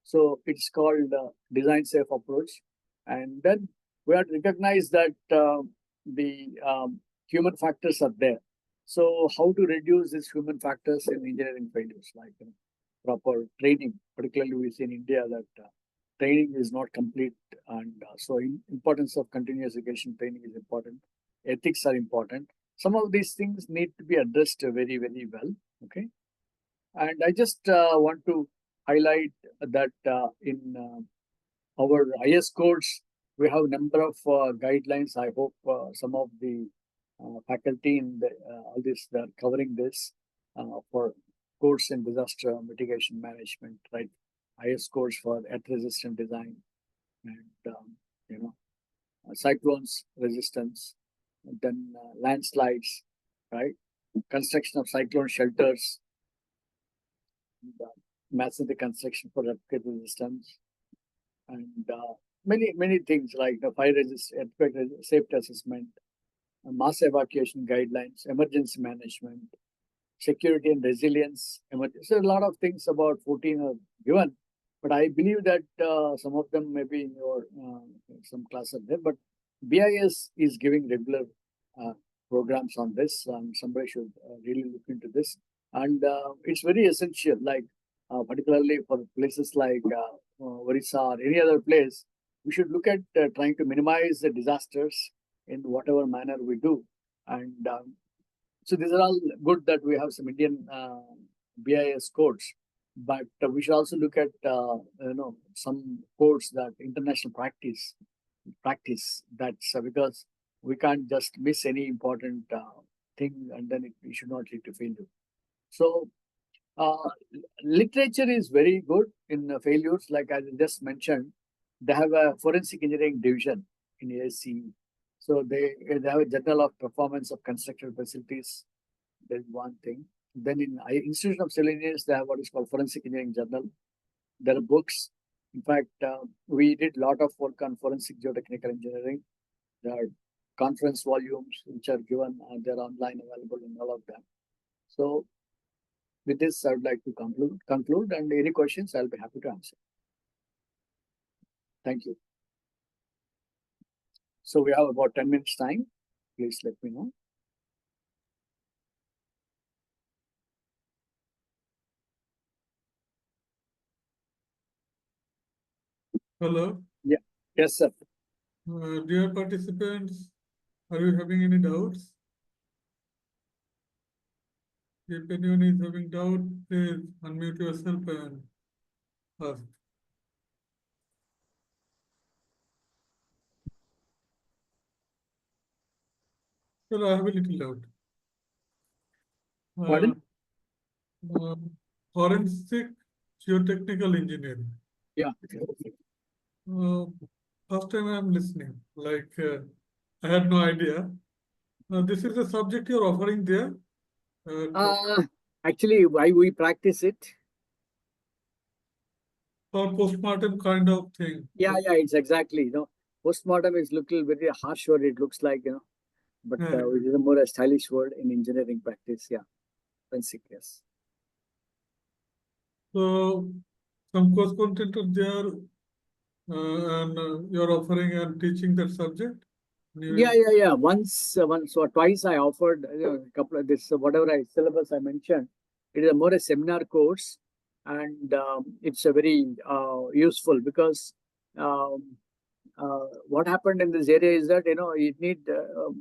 So it's called design safe approach. And then we have to recognize that the human factors are there. So how to reduce these human factors in engineering failures, like proper training, particularly we see in India that training is not complete. And so importance of continuous education training is important. Ethics are important. Some of these things need to be addressed very, very well. Okay. And I just want to highlight that in our IS codes, we have a number of guidelines. I hope some of the faculty in all this, they're covering this for codes in disaster mitigation management, right? IS codes for earth-resistant design and, cyclones resistance, and then landslides, right? Construction of cyclone shelters, and, masonry construction for earthquake resistance, and many things like the fire earthquake safety assessment, mass evacuation guidelines, emergency management, security and resilience. So a lot of things about 14 are given, but I believe that some of them may be in your some classes there. But BIS is giving regular programs on this, and somebody should really look into this. And it's very essential, like particularly for places like Odisha or any other place, we should look at trying to minimize the disasters in whatever manner we do. And so these are all good that we have some Indian BIS codes, but we should also look at some codes that international practice. That's because we can't just miss any important thing, and then it should not lead to failure. So literature is very good in failures. Like I just mentioned, they have a forensic engineering division in DCEE. So they have a journal of performance of construction facilities. That is one thing. Then in Institute of Civil Engineers, they have what is called Forensic Engineering Journal. There are books. In fact, we did a lot of work on forensic geotechnical engineering. There are conference volumes which are given, and they're online available in all of them. So with this, I would like to conclude, and any questions, I'll be happy to answer. Thank you. So we have about 10 minutes time. Please let me know. Hello. Yeah. Yes, sir. Dear participants, are you having any doubts? If anyone is having doubt, please unmute yourself and ask. Well, I have a little doubt. Pardon? Forensic geotechnical engineering. Yeah. First time I'm listening. Like I had no idea. This is a subject you're offering there. Actually, why we practice it? For postmortem kind of thing. Yeah, it's exactly. Postmortem is little very harsh word. It looks like, but it is a more a stylish word in engineering practice. Yeah, forensic. Yes. So some course content are there, and you're offering and teaching that subject. Yeah. Once or twice I offered a couple of this, whatever syllabus I mentioned. It is more a seminar course, and it's a very useful because what happened in this area is that it need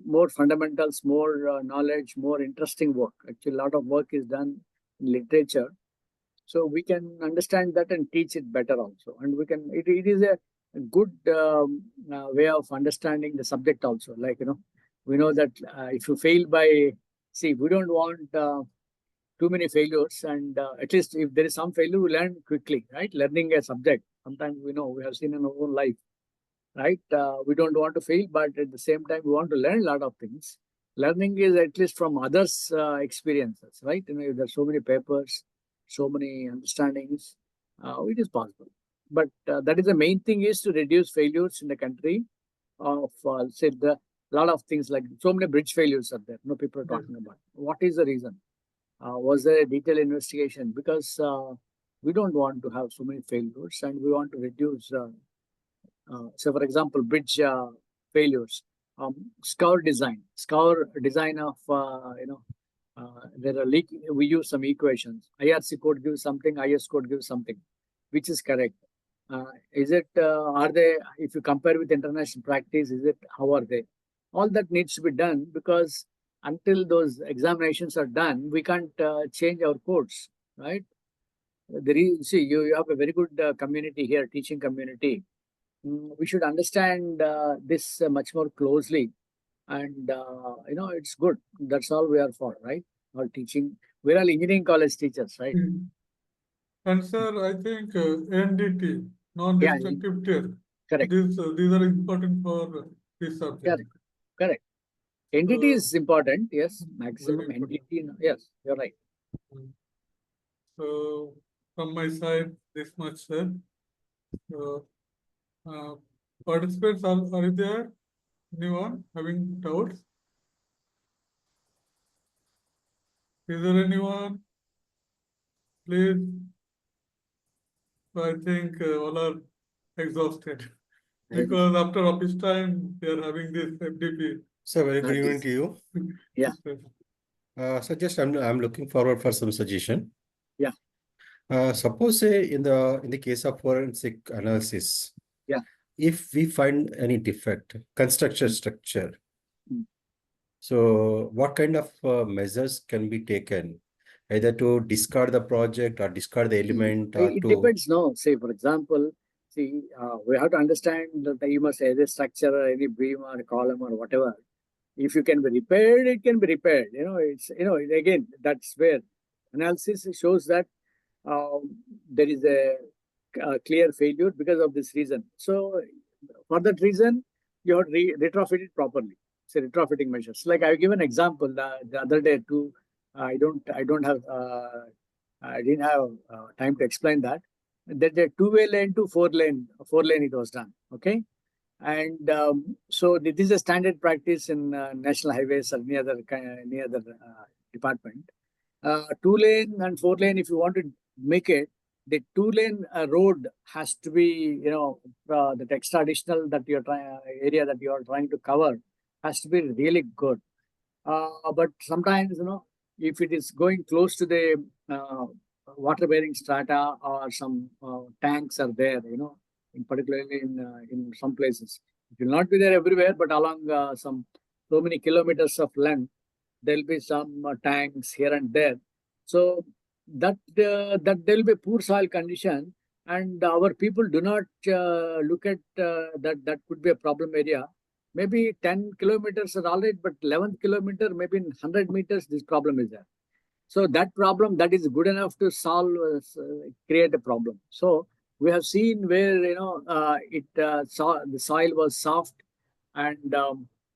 more fundamentals, more knowledge, more interesting work. Actually, a lot of work is done in literature, so we can understand that and teach it better also. And we can it is a good way of understanding the subject also. Like we know that if you fail by, see, we don't want too many failures, and at least if there is some failure, we learn quickly, right? Learning a subject, sometimes we have seen in our own life, right? We don't want to fail, but at the same time, we want to learn a lot of things. Learning is at least from others' experiences, right? There's so many papers, so many understandings. It is possible, but that is the main thing, is to reduce failures in the country. Of say the lot of things, like so many bridge failures are there. No, people are talking about. What is the reason? Was there a detailed investigation? Because we don't want to have so many failures, and we want to reduce. So, for example, bridge failures, scour design of there are leak. We use some equations. IRC code gives something, IS code gives something, which is correct. Is it? Are they? If you compare with international practice, is it? How are they? All that needs to be done, because until those examinations are done, we can't change our codes, right? See, you have a very good community here, teaching community. We should understand this much more closely, and it's good. That's all we are for, right? Or teaching. We're all engineering college teachers, right? And sir, I think NDT, non-destructive tear. Correct. These are important for this subject. Correct. NDT is important, yes. Maximum Very important. NDT, yes, you're right. So from my side, this much, sir. Participants, are there? Anyone having doubts? Is there anyone? Please. So I think all are exhausted because after office time they are having this FDP. So very good evening to you. Yeah. So just I'm looking forward for some suggestion. Yeah. Suppose say in the case of forensic analysis, yeah, if we find any defect, construction structure, so what kind of measures can be taken, either to discard the project or discard the element, or it to depends. No, say for example, see, we have to understand that you must say any structure or any beam or column or whatever. If you can be repaired, it can be repaired. It's again, that's where analysis shows that there is a clear failure because of this reason. So for that reason, you have to retrofit it properly. So retrofitting measures. Like I give an example the other day too. I didn't have time to explain that. That the two-way lane to four-lane it was done. Okay. And so this is a standard practice in national highways or any other department. Two-lane and four-lane, if you want to make it, the two-lane road has to be, the extra additional that you're area that you are trying to cover has to be really good. But sometimes, if it is going close to the water-bearing strata or some tanks are there, particularly in some places. It will not be there everywhere, but along so many kilometers of length, there will be some tanks here and there. So that there will be poor soil condition, and our people do not look at that could be a problem area. Maybe 10 kilometers are all right, but 11th kilometer, maybe in 100 meters, this problem is there. So that problem, that is good enough to solve, create a problem. So we have seen where the soil was soft, and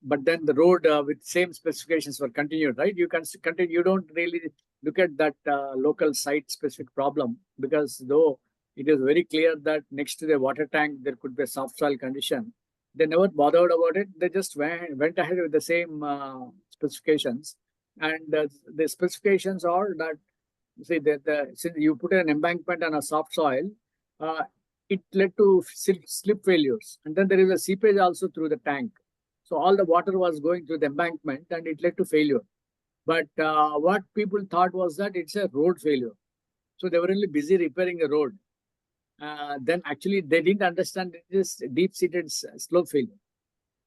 but then the road with same specifications were continued, right? You can continue. You don't really look at that local site specific problem, because though it is very clear that next to the water tank there could be a soft soil condition, they never bothered about it. They just went ahead with the same specifications, and the specifications are that, see, since you put an embankment on a soft soil, it led to slip failures, and then there is a seepage also through the tank. So all the water was going through the embankment and it led to failure. But what people thought was that it's a road failure. So they were really busy repairing the road. Then actually they didn't understand it is deep-seated slope failure.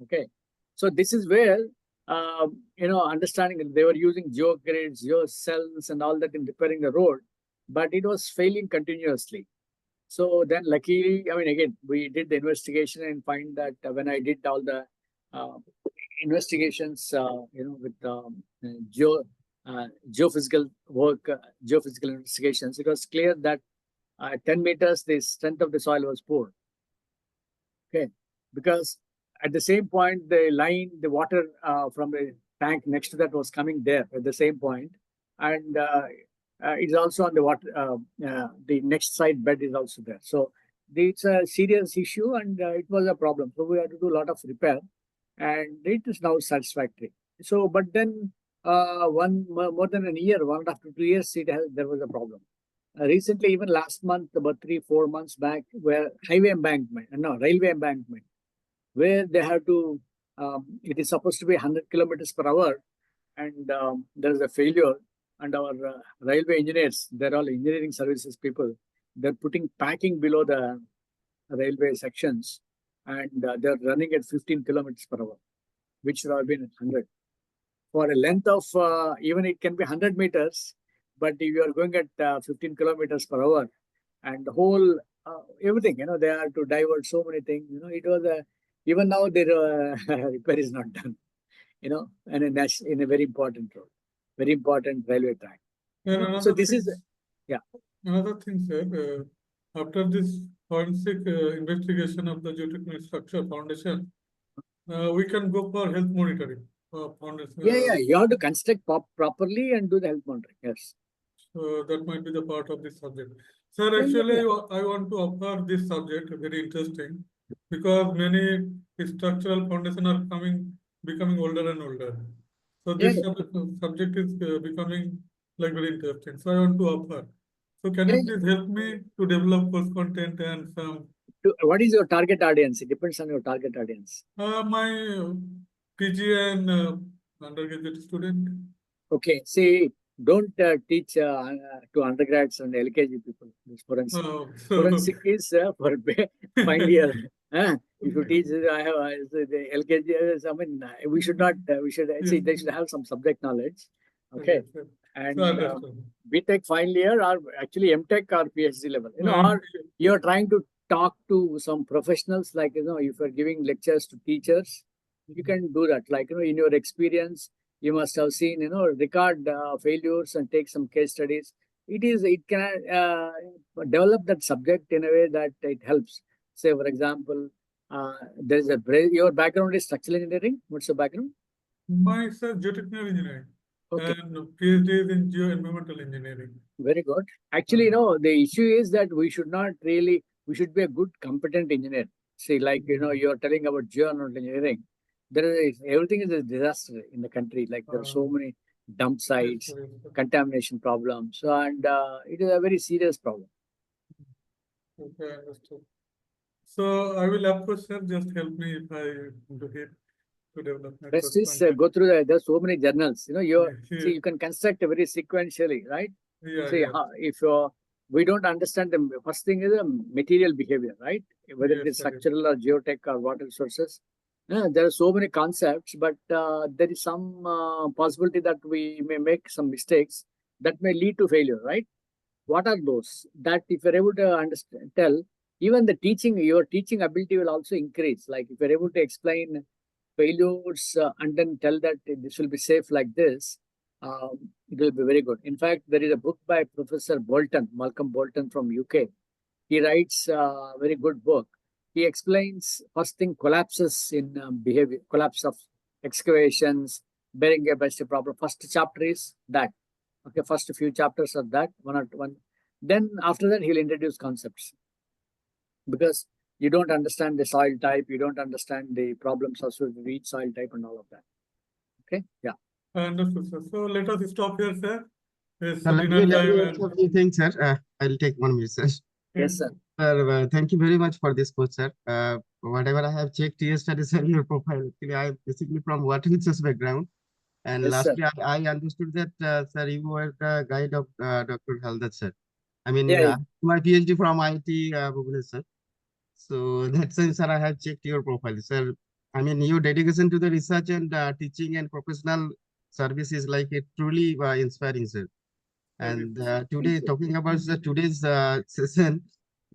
Okay. So this is where, understanding that they were using geogrids, geocells and all that in repairing the road, but it was failing continuously. So then luckily, I mean, again, we did the investigation and find that when I did all the investigations, with geophysical work, geophysical investigations, it was clear that 10 meters, the strength of the soil was poor. Okay. Because at the same point, the water from the tank next to that was coming there at the same point. And it's also on the water, the next side bed is also there. So it's a serious issue and it was a problem. So we had to do a lot of repair and it is now satisfactory. So, but then more than a year, 1.5 to 2 years, there was a problem. Recently, even last month, about 3-4 months back, where railway embankment, where they have to, it is supposed to be 100 kilometers per hour, and there is a failure. And our railway engineers, they're all engineering services people, they're putting packing below the railway sections, and they're running at 15 kilometers per hour, which should have been at 100. For a length of, even it can be 100 meters, but if you are going at 15 kilometers per hour, and the whole, everything, they have to divert so many things, it was even now the repair is not done, and in a very important road, very important railway track. So this is, Another thing, sir, after this forensic investigation of the geotechnical structure foundation, we can go for health monitoring. You have to construct properly and do the health monitoring. Yes. So that might be the part of this subject. Sir, actually, I want to offer this subject, very interesting, because many structural foundations are becoming older and older. So this subject is becoming like very interesting. So I want to offer. So can you please help me to develop course content and some? What is your target audience? It depends on your target audience. My PG and undergraduate student. Okay, see, don't teach to undergrads and LKG people. This forensic. Forensic is for final year. If you teach, I have the LKG. I mean, we should not. We should see. They should have some subject knowledge. Okay, and BTech final year or actually MTech or PhD level. Or you're trying to talk to some professionals, like if you're giving lectures to teachers, you can do that. Like in your experience, you must have seen, record failures and take some case studies. It can develop that subject in a way that it helps. Say, for example, there's your background is structural engineering. What's your background? My geotechnical engineering. Okay. And PhD is in geoenvironmental engineering. Very good. Actually, the issue is that we should be a good, competent engineer. See, like, you're telling about geoenvironmental engineering. Everything is a disaster in the country. Like there are so many dump sites, contamination problems, and it is a very serious problem. Okay, understood. So I will approach, sir. Just help me if I do it to develop. Rest is go through there's so many journals. See, you can construct very sequentially, right? See, if we don't understand the first thing is the material behavior, right? Whether it is structural or geotech or water sources. There are so many concepts, but there is some possibility that we may make some mistakes that may lead to failure, right? What are those? That if you're able to understand, even your teaching ability will also increase. Like if you're able to explain failures and then tell that this will be safe like this, it will be very good. In fact, there is a book by Professor Malcolm Bolton from UK. He writes a very good book. He explains first thing collapses in behavior, collapse of excavations, bearing a best problem. First chapter is that. Okay, first few chapters are that, one. Then after that, he'll introduce concepts. Because you don't understand the soil type, you don't understand the problems associated with each soil type and all of that. Okay, yeah. Understood, sir. So let us stop here, sir. Let me thank, sir. I'll take 1 minute, sir. Yes, sir. Sir, thank you very much for this quote, sir. Whatever I have checked yesterday, sir, your profile. Actually, I am basically from water resource background. And Yes, sir. lastly, I understood that, sir, you were the guide of Dr. Haldar, sir. I mean, Yeah, my PhD from IIT Bhubaneswar. So that sense, sir, I have checked your profile, sir. I mean, your dedication to the research and teaching and professional service is like it truly inspiring, sir. And today, you. talking about today's session,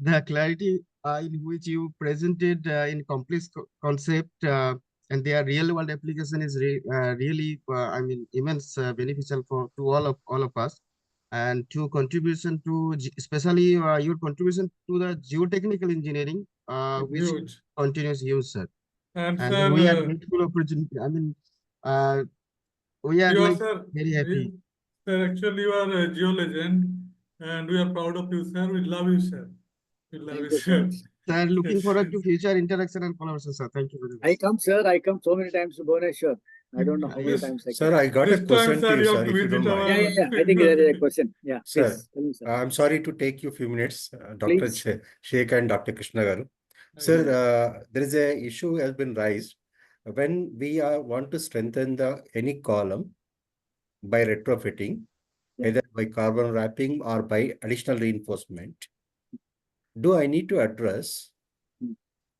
the clarity in which you presented in complex concept and their real world application is really, I mean, immense beneficial for to all of us. And to contribution to especially your contribution to the geotechnical engineering, which Huge. continues use, sir. And And sir, we are grateful opportunity. I mean, we are you are, like sir, very happy. sir, actually you are a geo legend and we are proud of you, sir. We love you, sir. We love Thank you, you so sir. much. Sir, looking Yes, forward to yes. future interaction and collaboration, sir. Thank you very I much. come, sir. I come so many times to Bhubaneswar. I don't know how many This, times I Sir, come. I got a this time, question to sir, you, you sir, have to if you don't visit mind. Yeah. our I think there is a university. question. Yeah, Sir, please. Tell me, sir. I'm sorry to take you a few minutes, Dr. Please. Shaikh and Dr. Krishna Garu. Sir, there is a issue has been raised. When we want to strengthen any column by retrofitting, Yeah. either by carbon wrapping or by additional reinforcement, do I need to address Hmm.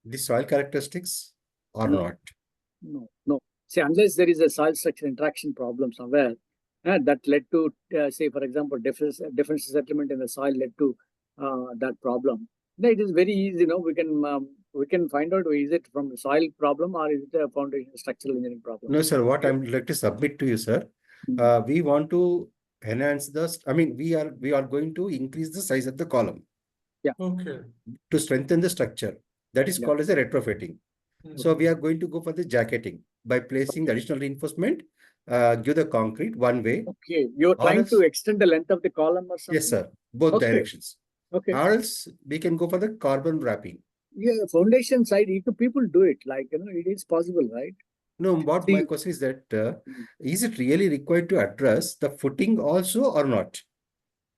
the soil characteristics or No. not? No. See, unless there is a soil structure interaction problem somewhere, that led to, say, for example, difference settlement in the soil led to that problem. Then it is very easy, we can find out, is it from the soil problem or is it a foundation structural engineering problem? No, sir, what I'm like to submit to you, sir, we want to enhance I mean, we are going to increase the size of the column. Okay. To strengthen the structure. That is called as a retrofitting. So we are going to go for the jacketing by placing the additional reinforcement, give the concrete one way. Okay, you're trying to extend the length of the column or something? Yes, sir. Both directions. Okay. Or else we can go for the carbon wrapping. Yeah, foundation side, people do it. Like, it is possible, right? No, what my question is that, is it really required to address the footing also or not?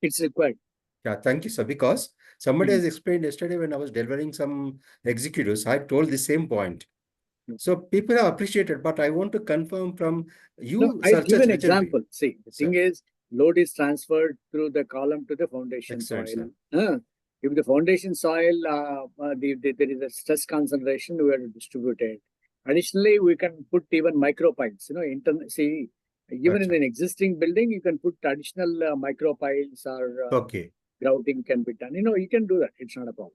It's required. Yeah, thank you, sir. Because somebody has explained yesterday when I was delivering some executives, I told the same point. So people have appreciated, but I want to confirm from you. No, I'll give an example. See, the thing is, load is transferred through the column to the foundation soil. If the foundation soil, there is a stress concentration, we have to distribute it. Additionally, we can put even micropiles. Even in an existing building, you can put additional micropiles or grouting can be done. You can do that. It's not a problem.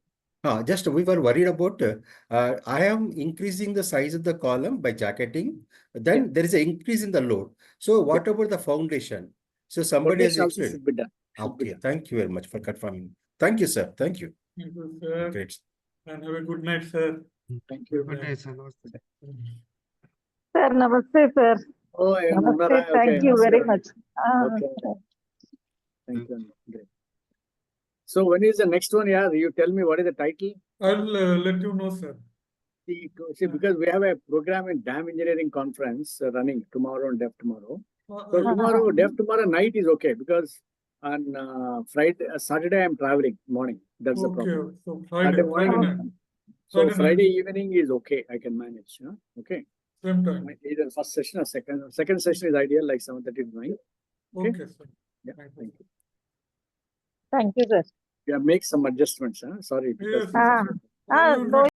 Just we were worried about, I am increasing the size of the column by jacketing, then there is an increase in the load. So what about the foundation? So somebody has explained. Should be done. Okay, thank you very much for confirming. Thank you, sir. Thank you. Thank you, sir. Great. And have a good night, sir. Thank you. Good day, sir. Namaste. Sir, namaste, sir. Oh, Namaste. Thank you very much. Okay. Thank you. Great. So when is the next one? Yeah, you tell me what is the title? I'll let you know, sir. See, because we have a program in Dam Engineering Conference running tomorrow and day tomorrow. So day tomorrow night is okay because on Saturday I'm traveling morning. That's the problem. So Friday night. So Friday evening is okay. I can manage. Okay. Same time. Either first session or second. Second session is ideal, like 7:30 to 9. Okay, sir. Yeah. Thank you. Thank you, sir. Yeah, make some adjustments. Sorry. Yes, no